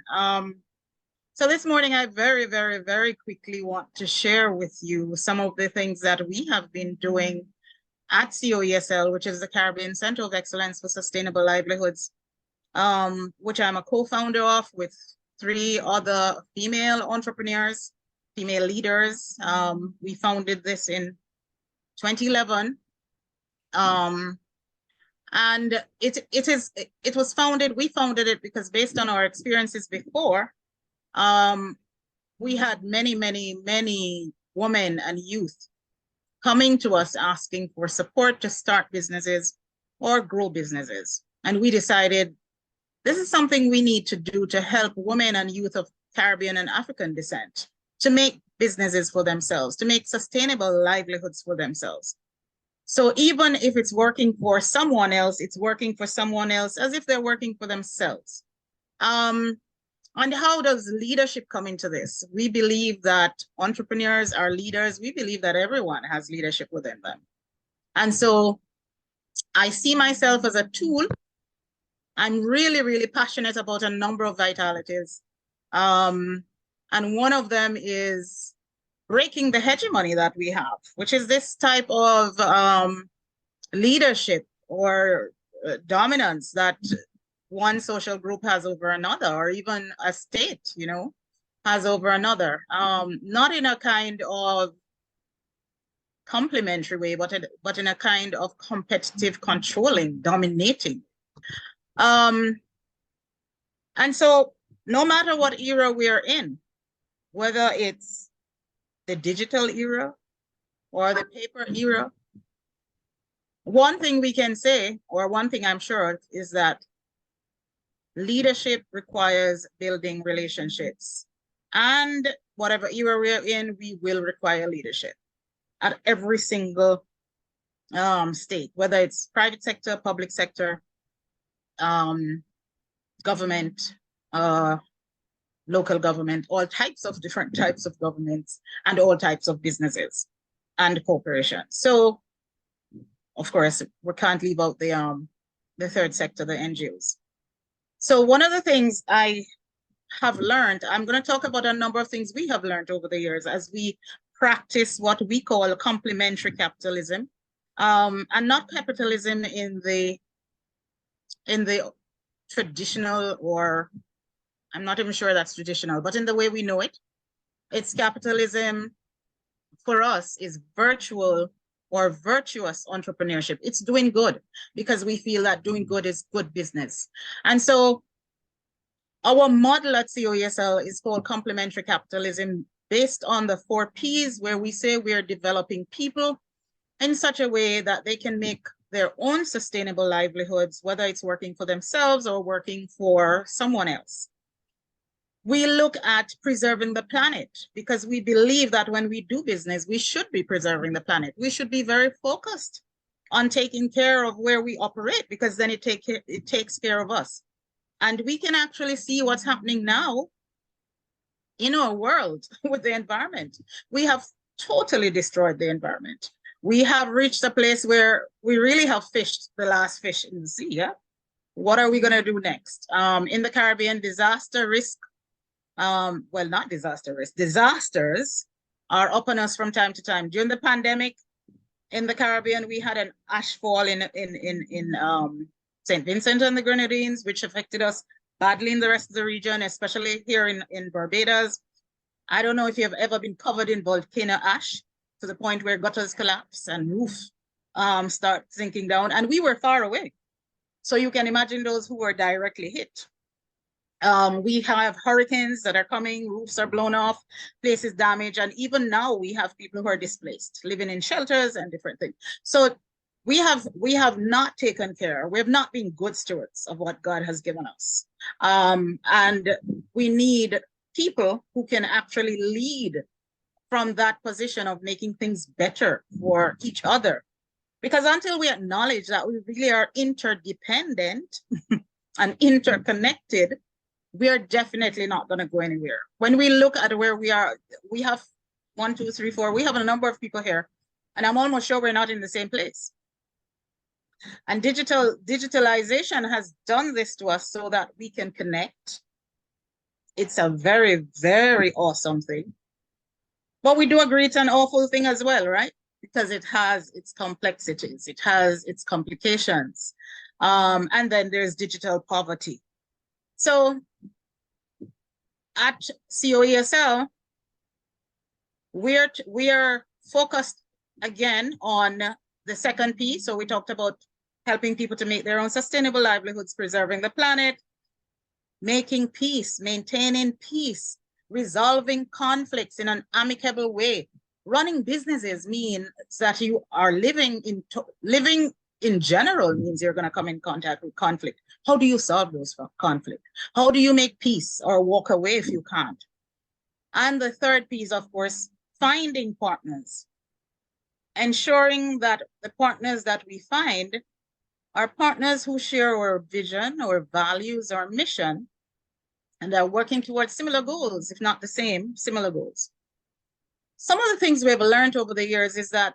So this morning, I very, very, very quickly want to share with you some of the things that we have been doing at COESL, which is the Caribbean Center of Excellence for Sustainable Livelihoods, which I'm a co-founder of with 3 other female entrepreneurs, female leaders. We founded this in 2011. And we founded it because based on our experiences before, we had many, many, many women and youth coming to us asking for support to start businesses or grow businesses. And we decided this is something we need to do to help women and youth of Caribbean and African descent to make businesses for themselves, to make sustainable livelihoods for themselves. So even if it's working for someone else, it's working for someone else as if they're working for themselves. And how does leadership come into this? We believe that entrepreneurs are leaders. We believe that everyone has leadership within them. And so I see myself as a tool. I'm really, really passionate about a number of vitalities. And one of them is breaking the hegemony that we have, which is this type of leadership or dominance that one social group has over another, or even a state, you know, has over another. Not in a kind of complementary way, but in a kind of competitive, controlling, dominating. And so no matter what era we are in, whether it's the digital era or the paper era, one thing we can say, or one thing I'm sure of, is that leadership requires building relationships. And whatever era we're in, we will require leadership at every single state, whether it's private sector, public sector, government, local government, all types of different types of governments, and all types of businesses and corporations. So, of course, we can't leave out the third sector, the NGOs. So one of the things I have learned, I'm going to talk about a number of things we have learned over the years as we practice what we call complementary capitalism, and not capitalism in the traditional, or I'm not even sure that's traditional, but in the way we know it. It's capitalism for us is virtual or virtuous entrepreneurship. It's doing good because we feel that doing good is good business. And so our model at COESL is called complementary capitalism, based on the 4 Ps, where we say we are developing people in such a way that they can make their own sustainable livelihoods, whether it's working for themselves or working for someone else. We look at preserving the planet because we believe that when we do business, we should be preserving the planet. We should be very focused on taking care of where we operate, because then it takes care of us. And we can actually see what's happening now in our world with the environment. We have totally destroyed the environment. We have reached a place where we really have fished the last fish in the sea. Yeah? What are we going to do next? In the Caribbean, disaster risk, well, not disaster risk, disasters are up on us from time to time. During the pandemic in the Caribbean, we had an ash fall in St. Vincent and the Grenadines, which affected us badly in the rest of the region, especially here in Barbados. I don't know if you have ever been covered in volcano ash to the point where gutters collapse and roof start sinking down, and we were far away. So you can imagine those who were directly hit. We have hurricanes that are coming, roofs are blown off, places damaged, and even now we have people who are displaced, living in shelters and different things. So we have not taken care, we have not been good stewards of what God has given us. And we need people who can actually lead from that position of making things better for each other. Because until we acknowledge that we really are interdependent and interconnected, we are definitely not going to go anywhere. When we look at where we are, we have 1, 2, 3, 4, we have a number of people here, and I'm almost sure we're not in the same place. And digitalization has done this to us so that we can connect. It's a very, very awesome thing. But we do agree it's an awful thing as well, right? Because it has its complexities, it has its complications. And then there's digital poverty. So at COESL, we are focused again on the second P. So we talked about helping people to make their own sustainable livelihoods, preserving the planet, making peace, maintaining peace, resolving conflicts in an amicable way. Running businesses means that you are living in general means you're going to come in contact with conflict. How do you solve those conflict? How do you make peace or walk away if you can't? And the third piece, of course, finding partners. Ensuring that the partners that we find are partners who share our vision, our values, our mission, and are working towards similar goals, if not the same, similar goals. Some of the things we've learned over the years is that,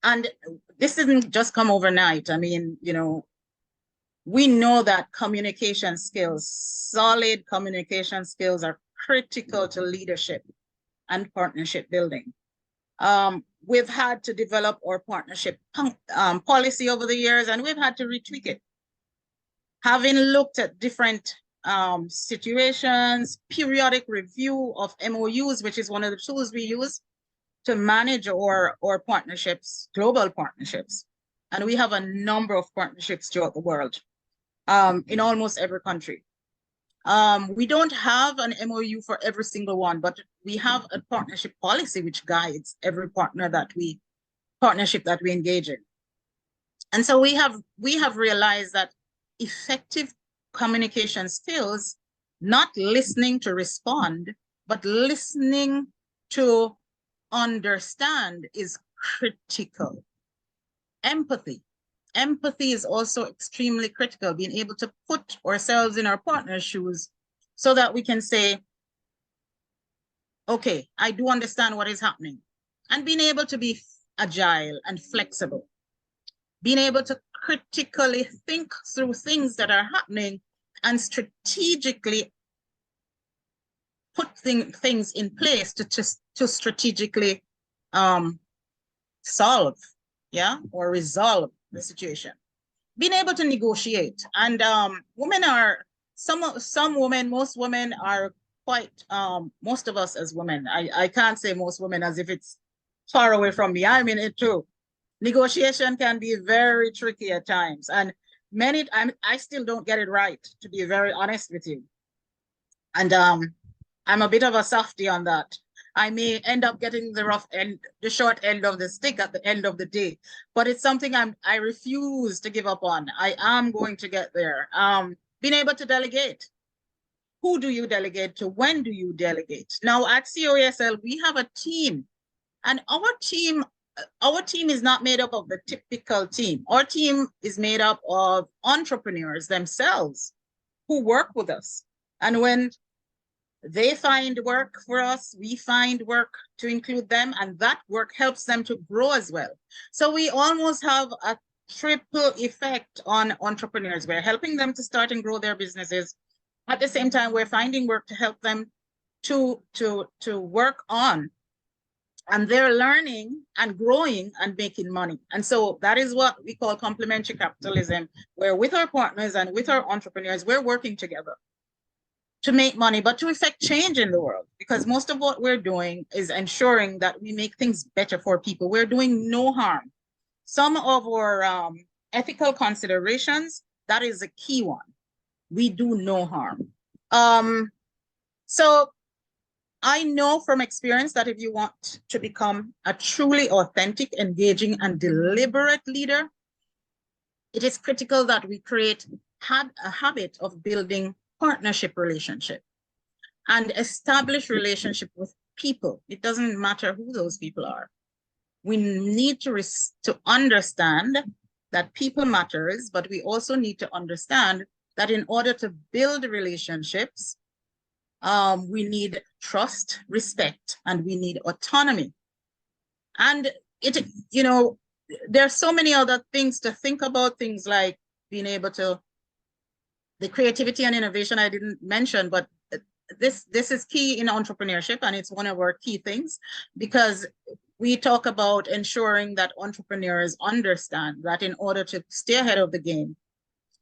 and this didn't just come overnight. I mean, you know, we know that communication skills, solid communication skills are critical to leadership and partnership building. We've had to develop our partnership policy over the years, and we've had to retweak it. Having looked at different situations, periodic review of MOUs, which is one of the tools we use to manage our partnerships, global partnerships. And we have a number of partnerships throughout the world, in almost every country. We don't have an MOU for every single one, but we have a partnership policy which guides every partnership that we engage in. And so we have realized that effective communication skills, not listening to respond, but listening to understand, is critical. Empathy. Empathy is also extremely critical, being able to put ourselves in our partner's shoes so that we can say, okay, I do understand what is happening. And being able to be agile and flexible. Being able to critically think through things that are happening and strategically put things in place to strategically solve, yeah, or resolve the situation. Being able to negotiate. And women are, some women, most women are quite, most of us as women, I can't say most women as if it's far away from me. I'm in it too. Negotiation can be very tricky at times. And I still don't get it right, to be very honest with you. And I'm a bit of a softie on that. I may end up getting the short end of the stick at the end of the day, but it's something I refuse to give up on. I am going to get there. Being able to delegate. Who do you delegate to? When do you delegate? Now at COESL, we have a team, and our team is not made up of the typical team. Our team is made up of entrepreneurs themselves who work with us. And when they find work for us, we find work to include them, and that work helps them to grow as well. So we almost have a triple effect on entrepreneurs. We're helping them to start and grow their businesses. At the same time, we're finding work to help them to work on, and they're learning and growing and making money. And so that is what we call complementary capitalism, where with our partners and with our entrepreneurs, we're working together to make money, but to effect change in the world, because most of what we're doing is ensuring that we make things better for people. We're doing no harm. Some of our ethical considerations, that is a key one. We do no harm. So I know from experience that if you want to become a truly authentic, engaging, and deliberate leader, it is critical that we create a habit of building partnership relationship and establish relationship with people. It doesn't matter who those people are. We need to understand that people matters, but we also need to understand that in order to build relationships, we need trust, respect, and we need autonomy. And there's so many other things to think about, things like being able to, the creativity and innovation I didn't mention, but this is key in entrepreneurship, and it's one of our key things, because we talk about ensuring that entrepreneurs understand that in order to stay ahead of the game,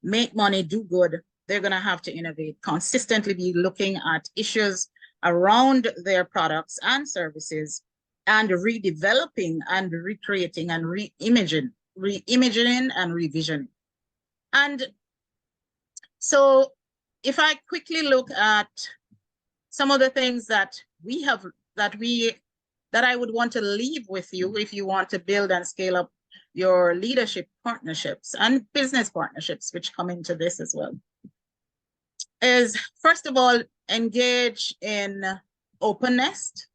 make money, do good, they're going to have to innovate, consistently be looking at issues around their products and services, and redeveloping and recreating and re-imaging and revisioning. And so if I quickly look at some of the things that we have, that I would want to leave with you if you want to build and scale up your leadership partnerships and business partnerships, which come into this as well, is first of all, engage in openness,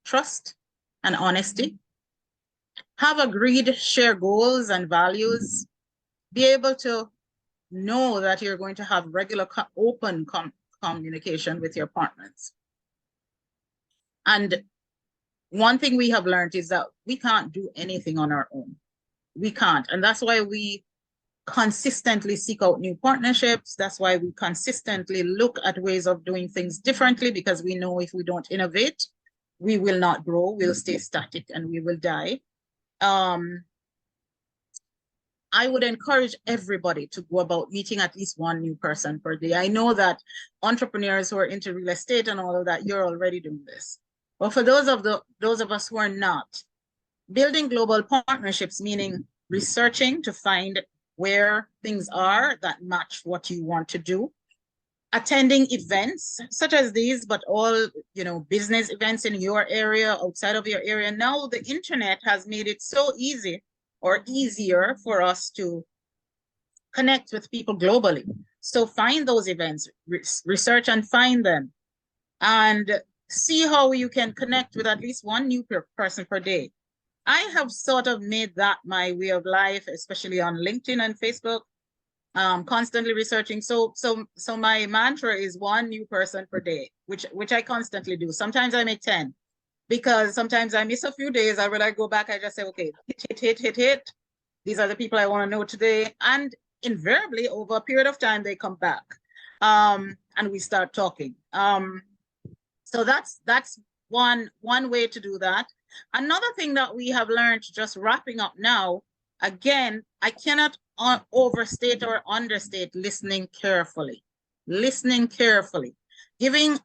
trust, and honesty. Have agreed, share goals and values. Be able to know that you're going to have regular open communication with your partners. And one thing we have learned is that we can't do anything on our own. We can't. And that's why we consistently seek out new partnerships. That's why we consistently look at ways of doing things differently, because we know if we don't innovate, we will not grow, we'll stay static, and we will die. I would encourage everybody to go about meeting at least one new person per day. I know that entrepreneurs who are into real estate and all of that, you're already doing this. But for those of us who are not, building global partnerships, meaning researching to find where things are that match what you want to do, attending events such as these, but all, business events in your area, outside of your area. Now the internet has made it so easy or easier for us to connect with people globally. So find those events, research and find them, and see how you can connect with at least one new person per day. I have sort of made that my way of life, especially on LinkedIn and Facebook, constantly researching. So my mantra is one new person per day, which I constantly do. Sometimes I make 10, because sometimes I miss a few days. And when I go back, I just say, okay, hit. These are the people I want to know today. And invariably, over a period of time, they come back, and we start talking. So that's one way to do that. Another thing that we have learned, just wrapping up now, again, I cannot overstate or understate listening carefully. Listening carefully. Giving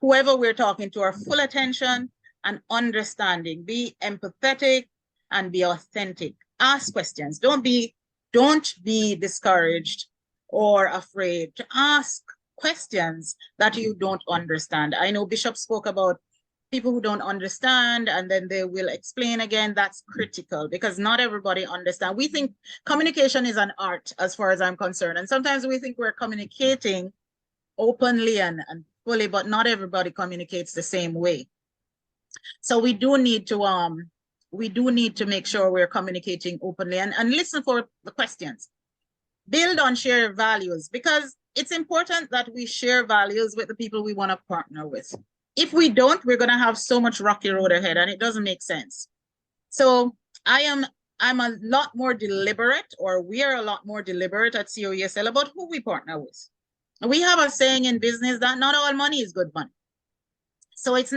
whoever we're talking to our full attention and understanding. Be empathetic and be authentic. Ask questions. Don't be discouraged or afraid to ask questions that you don't understand. I know Bishop spoke about people who don't understand, and then they will explain again. That's critical, because not everybody understands. We think communication is an art, as far as I'm concerned. And sometimes we think we're communicating openly and fully, but not everybody communicates the same way. So we do need to make sure we're communicating openly and listen for the questions. Build on shared values, because it's important that we share values with the people we want to partner with. If we don't, we're going to have so much rocky road ahead, and it doesn't make sense. So I'm a lot more deliberate, or we are a lot more deliberate at COESL about who we partner with. We have a saying in business that not all money is good money. So it's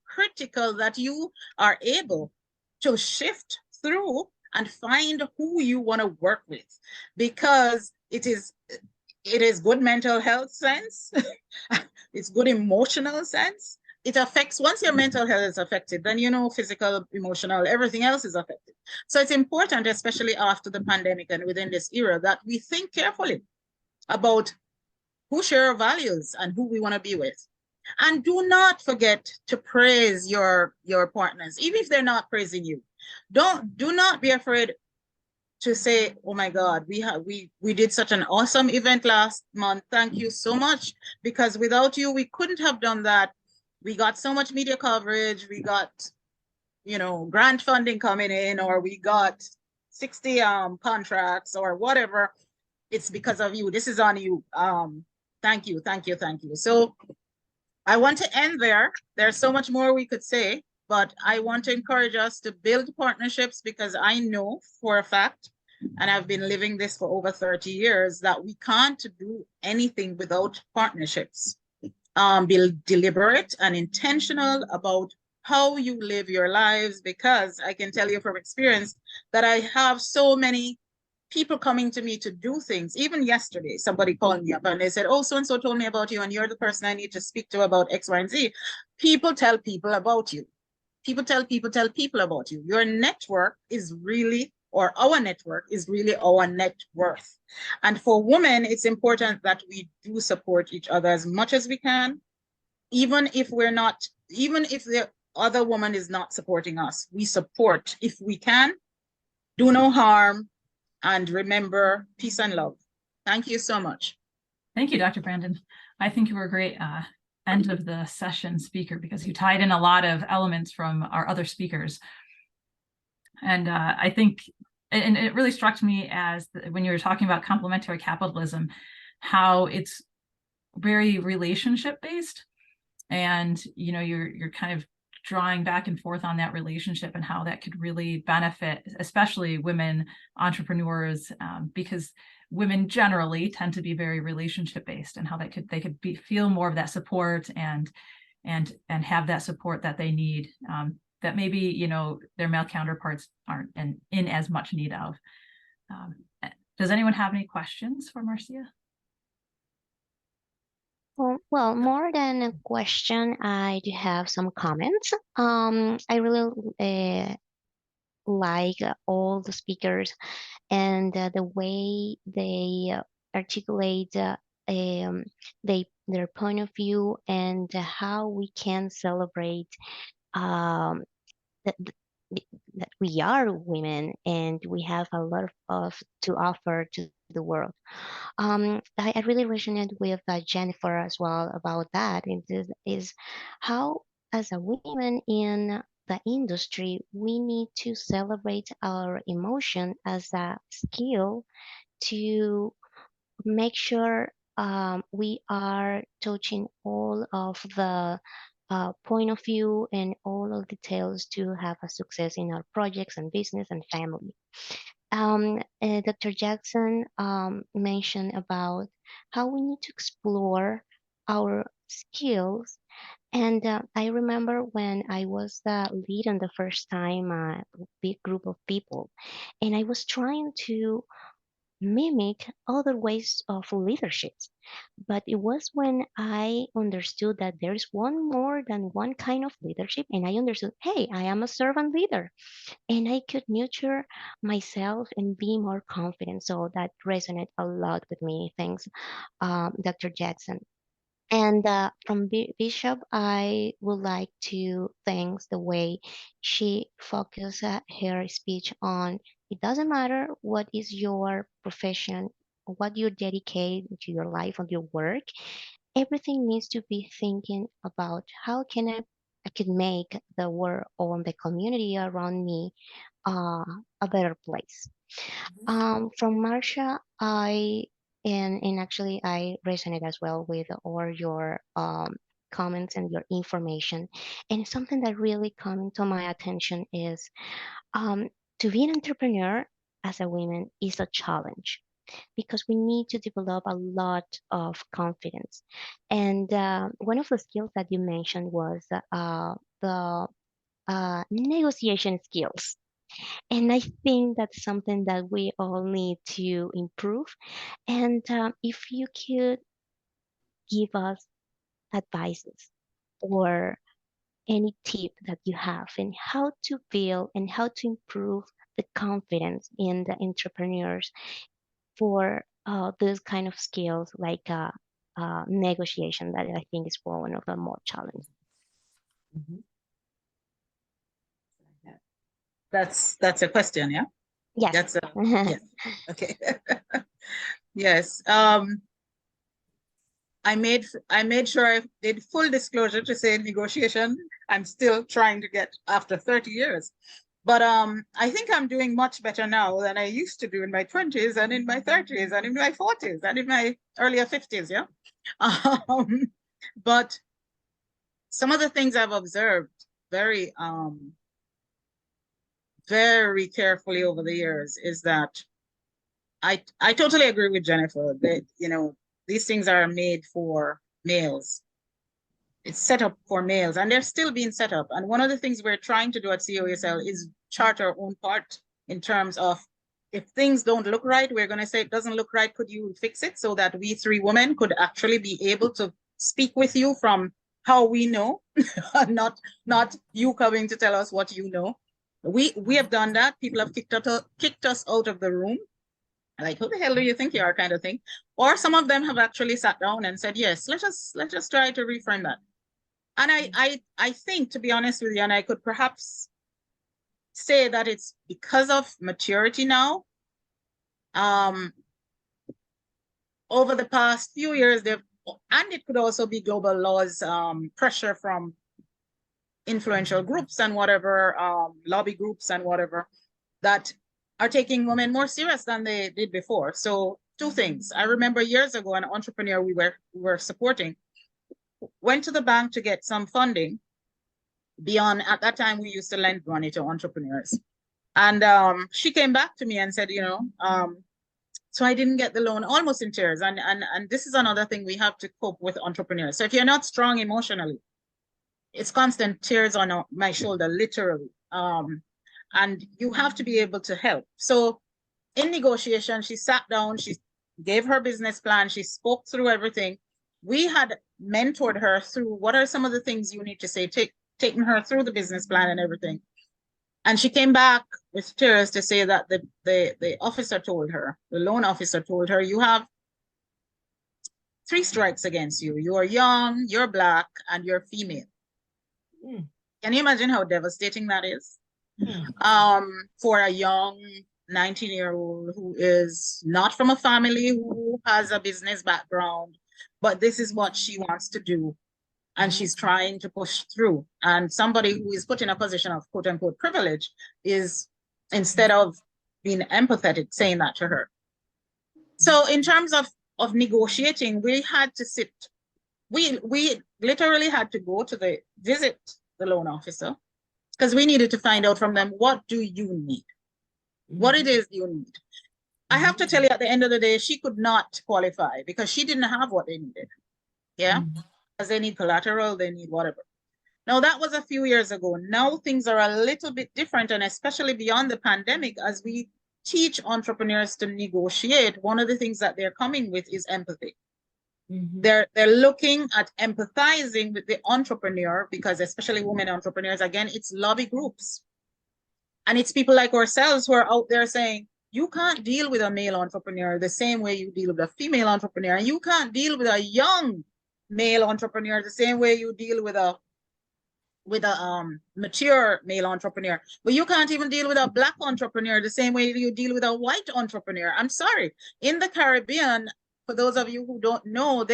critical that you are able to shift through and find who you want to work with, because it is good mental health sense. It's good emotional sense. It affects, once your mental health is affected, then physical, emotional, everything else is affected. So it's important, especially after the pandemic and within this era, that we think carefully about who share our values and who we want to be with. And do not forget to praise your partners, even if they're not praising you. Do not be afraid to say, oh my God, we did such an awesome event last month. Thank you so much, because without you, we couldn't have done that. We got so much media coverage. We got, grant funding coming in, or we got 60 contracts or whatever. It's because of you. This is on you. Thank you. So I want to end there. There's so much more we could say, but I want to encourage us to build partnerships, because I know for a fact, and I've been living this for over 30 years, that we can't do anything without partnerships. Be deliberate and intentional about how you live your lives, because I can tell you from experience that I have so many people coming to me to do things. Even yesterday, somebody called me up and they said, oh, so-and-so told me about you, and you're the person I need to speak to about X, Y, and Z. People tell people about you. People tell people about you. Your network is really, or our network is really our net worth. And for women, it's important that we do support each other as much as we can, even if the other woman is not supporting us. We support if we can, do no harm, and remember peace and love. Thank you so much. Thank you, Dr. Brandon. I think you were a great end of the session speaker because you tied in a lot of elements from our other speakers. And I think, and it really struck me as when you were talking about complementary capitalism, how it's very relationship based. And, you know, you're kind of drawing back and forth on that relationship and how that could really benefit, especially women entrepreneurs, because women generally tend to be very relationship based, and how they could feel more of that support and have that support that they need, that maybe, you know, their male counterparts aren't in as much need of. Does anyone have any questions for Marcia? Well, more than a question, I do have some comments. I really like all the speakers and the way they articulate their point of view, and how we can celebrate that, that we are women and we have a lot of to offer to the world. I really resonate with Jennifer as well about that. Is how, as a woman in the industry, we need to celebrate our emotion as a skill to make sure we are touching all of the point of view and all of details to have a success in our projects and business and family. Dr. Jackson mentioned about how we need to explore our skills. And I remember when I was leading the first time a big group of people, and I was trying to mimic other ways of leadership. But it was when I understood that there's one more than one kind of leadership, and I understood, hey, I am a servant leader, and I could nurture myself and be more confident. So that resonated a lot with me. Thanks, Dr. Jackson. And from Bishop, I would like to thank the way she focused her speech on it doesn't matter what is your profession, what you dedicate to your life or your work, everything needs to be thinking about how can I can make the world or the community around me a better place. From Marsha, and actually I resonate as well with all your comments and your information. And something that really come to my attention is to be an entrepreneur as a woman is a challenge because we need to develop a lot of confidence. And one of the skills that you mentioned was the negotiation skills. And I think that's something that we all need to improve. And if you could give us advices or any tip that you have in how to build and how to improve the confidence in the entrepreneurs for those kind of skills like negotiation, that I think is one of the more challenging. That's a question, yeah? Yes. That's yes. Okay. Yes. I made sure I did full disclosure to say negotiation. I'm still trying to get after 30 years. But I think I'm doing much better now than I used to do in my 20s and in my 30s and in my 40s and in my earlier 50s, yeah? But some of the things I've observed very carefully over the years is that I totally agree with Jennifer that, you know, these things are made for males. It's set up for males and they're still being set up. And one of the things we're trying to do at COESL is chart our own part in terms of if things don't look right, we're going to say it doesn't look right. Could you fix it so that we three women could actually be able to speak with you from how we know, not you coming to tell us what you know. We have done that. People have kicked us out of the room. Like, who the hell do you think you are, kind of thing. Or some of them have actually sat down and said, yes, let's just try to reframe that. And I think, to be honest with you, and I could perhaps say that it's because of maturity now. Over the past few years, and it could also be global laws, pressure from influential groups and whatever, lobby groups and whatever, that are taking women more serious than they did before. So two things. I remember years ago, an entrepreneur we were supporting went to the bank to get some funding beyond, at that time, we used to lend money to entrepreneurs. And she came back to me and said, so I didn't get the loan, almost in tears. And this is another thing we have to cope with entrepreneurs. So if you're not strong emotionally, it's constant tears on my shoulder, literally. And you have to be able to help. So in negotiation, she sat down, she gave her business plan, she spoke through everything. We had mentored her through what are some of the things you need to say, taking her through the business plan and everything. And she came back with tears to say that the officer told her, the loan officer told her, you have 3 strikes against you. You are young, you're Black, and you're female. Mm. Can you imagine how devastating that is? For a young 19-year-old who is not from a family who has a business background, but this is what she wants to do. And she's trying to push through. And somebody who is put in a position of quote unquote privilege is, instead of being empathetic, saying that to her. So in terms of negotiating, we had to sit, we literally had to go to visit the loan officer, because we needed to find out from them, what do you need? What it is you need. I have to tell you, at the end of the day, she could not qualify because she didn't have what they needed. Yeah. Because they need collateral, they need whatever. Now, that was a few years ago. Now things are a little bit different, and especially beyond the pandemic, as we teach entrepreneurs to negotiate, one of the things that they're coming with is empathy. They're looking at empathizing with the entrepreneur, because especially women entrepreneurs, again, it's lobby groups. And it's people like ourselves who are out there saying, you can't deal with a male entrepreneur the same way you deal with a female entrepreneur. And you can't deal with a young male entrepreneur the same way you deal with a mature male entrepreneur. But you can't even deal with a Black entrepreneur the same way you deal with a white entrepreneur. I'm sorry. In the Caribbean, for those of you who don't know,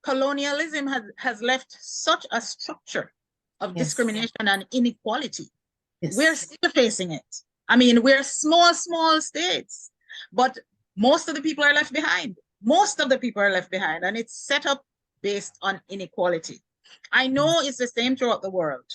colonialism has left such a structure of discrimination and inequality. We're still facing it. I mean, we're small states, but most of the people are left behind. Most of the people are left behind, and it's set up based on inequality. I know it's the same throughout the world,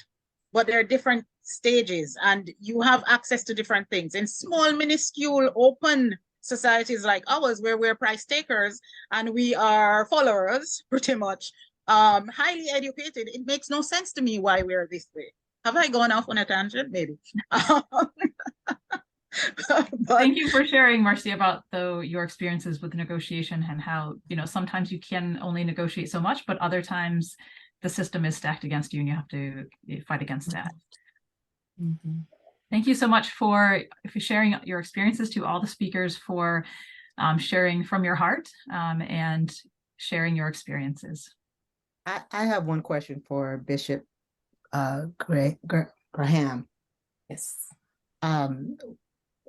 but there are different stages, and you have access to different things. In small, minuscule, open societies like ours, where we're price takers and we are followers, pretty much, highly educated, it makes no sense to me why we're this way. Have I gone off on a tangent? Maybe. Thank you for sharing, Marcy, about your experiences with negotiation and how, sometimes you can only negotiate so much, but other times the system is stacked against you and you have to fight against that. Thank you so much for sharing your experiences, to all the speakers for sharing from your heart and sharing your experiences. I have one question for Bishop Graham. Yes.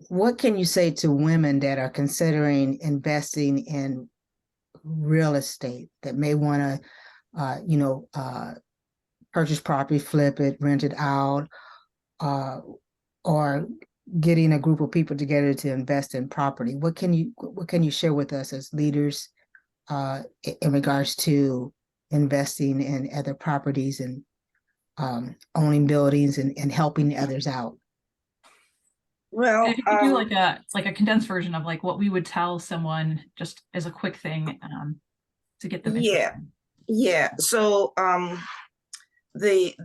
What can you say to women that are considering investing in real estate, that may want to, purchase property, flip it, rent it out, or getting a group of people together to invest in property? What can you share with us as leaders in regards to investing in other properties and owning buildings and helping others out? Well, if you could do like a condensed version of like what we would tell someone, just as a quick thing, to get them interested. Yeah. So the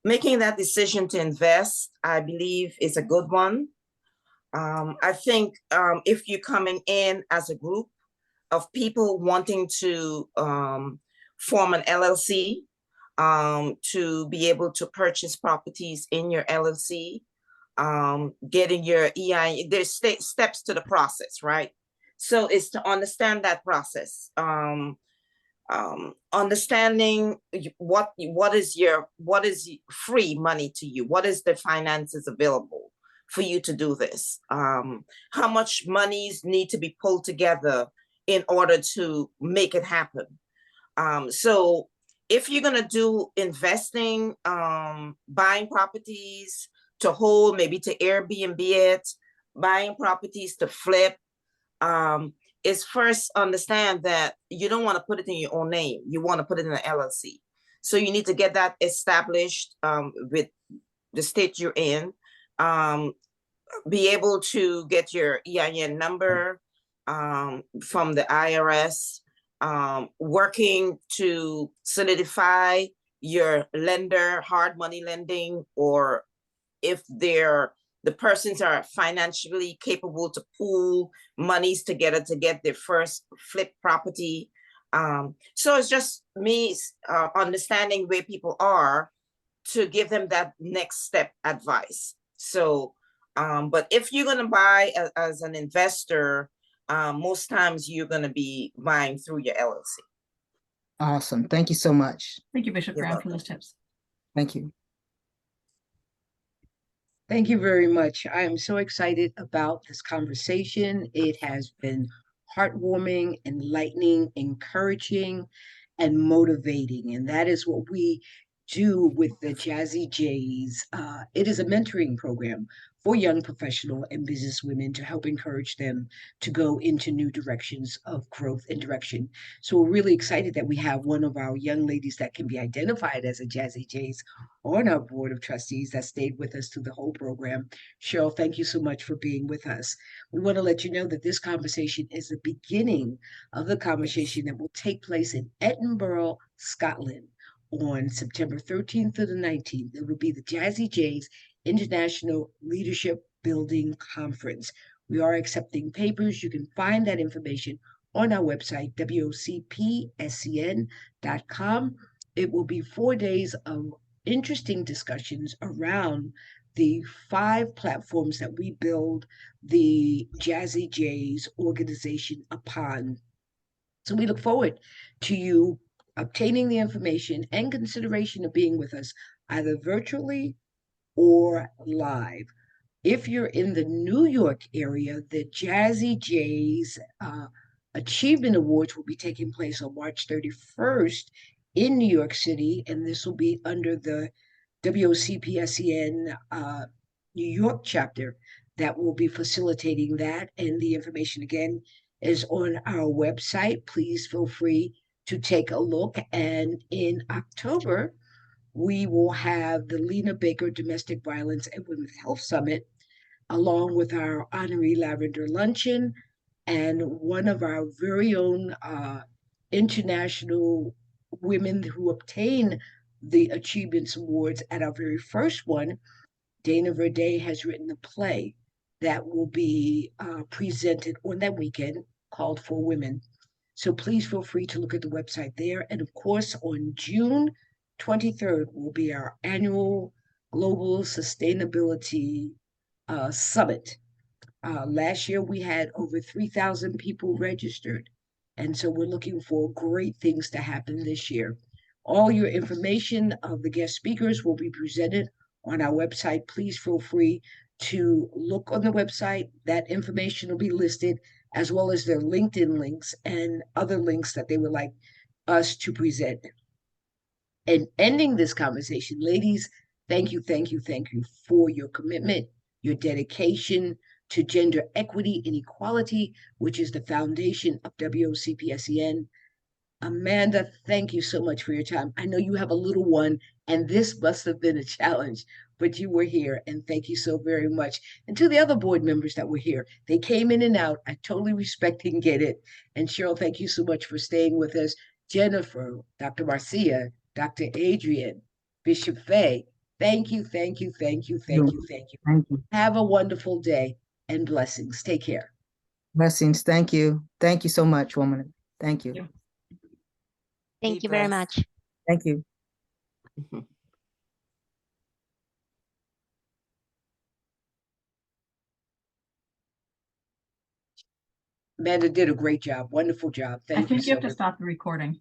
making that decision to invest, I believe, is a good one. I think if you're coming in as a group of people wanting to form an LLC, to be able to purchase properties in your LLC, getting your EIN, there's steps to the process, right? So it's to understand that process. Understanding what is free money to you, what is the finances available for you to do this, how much monies need to be pulled together in order to make it happen. So if you're going to do investing, buying properties to hold, maybe to Airbnb it, buying properties to flip, is first understand that you don't want to put it in your own name. You want to put it in an LLC. So you need to get that established with the state you're in. Be able to get your EIN number from the IRS, working to solidify your lender, hard money lending, or if the persons are financially capable to pool monies together to get their first flip property. So it's just me understanding where people are to give them that next step advice. So, but if you're going to buy as an investor, most times you're going to be buying through your LLC. Awesome. Thank you so much. Thank you, Bishop You're Graham, for welcome. those tips. Thank you. Thank you very much. I am so excited about this conversation. It has been heartwarming, enlightening, encouraging, and motivating. And that is what we do with the JazzyJZ. It is a mentoring program for young professional and business women to help encourage them to go into new directions of growth and direction. So we're really excited that we have one of our young ladies that can be identified as a JazzyJZ on our board of trustees that stayed with us through the whole program. Cheryl, thank you so much for being with us. We want to let you know that this conversation is the beginning of the conversation that will take place in Edinburgh, Scotland on September 13th to the 19th. It will be the JazzyJZ International Leadership Building Conference. We are accepting papers. You can find that information on our website, WOCPSCN.com. It will be 4 days of interesting discussions around the 5 platforms that we build the JazzyJZ organization upon. So we look forward to you obtaining the information and consideration of being with us either virtually or live. If you're in the New York area, the JazzyJZ Achievement Awards will be taking place on March 31st in New York City, and this will be under the WOCPSN New York chapter that will be facilitating that. And the information again is on our website. Please feel free to take a look. And in October, we will have the Lena Baker Domestic Violence and Women's Health Summit, along with our Honoree Lavender Luncheon and one of our very own international women who obtain the Achievements Awards at our very first one. Dana Verde has written a play that will be presented on that weekend called For Women. So please feel free to look at the website there. And of course, on June 23rd will be our annual Global Sustainability Summit. Last year, we had over 3,000 people registered. And so we're looking for great things to happen this year. All your information of the guest speakers will be presented on our website. Please feel free to look on the website. That information will be listed, as well as their LinkedIn links and other links that they would like us to present. And ending this conversation, ladies, thank you for your commitment, your dedication to gender equity and equality, which is the foundation of WOCPSCN. Amanda, thank you so much for your time. I know you have a little one, and this must have been a challenge, but you were here, and thank you so very much. And to the other board members that were here, they came in and out. I totally respect and get it. And Cheryl, thank you so much for staying with us. Jennifer, Dr. Marcia, Dr. Adrian, Bishop Faye, thank you. Thank you. Have a wonderful day and blessings. Take care. Blessings. Thank you. Thank you so much, woman. Thank you. Thank you very much. Thank you. Amanda did a great job. Wonderful job. I Thank you think you so have to much. stop the recording.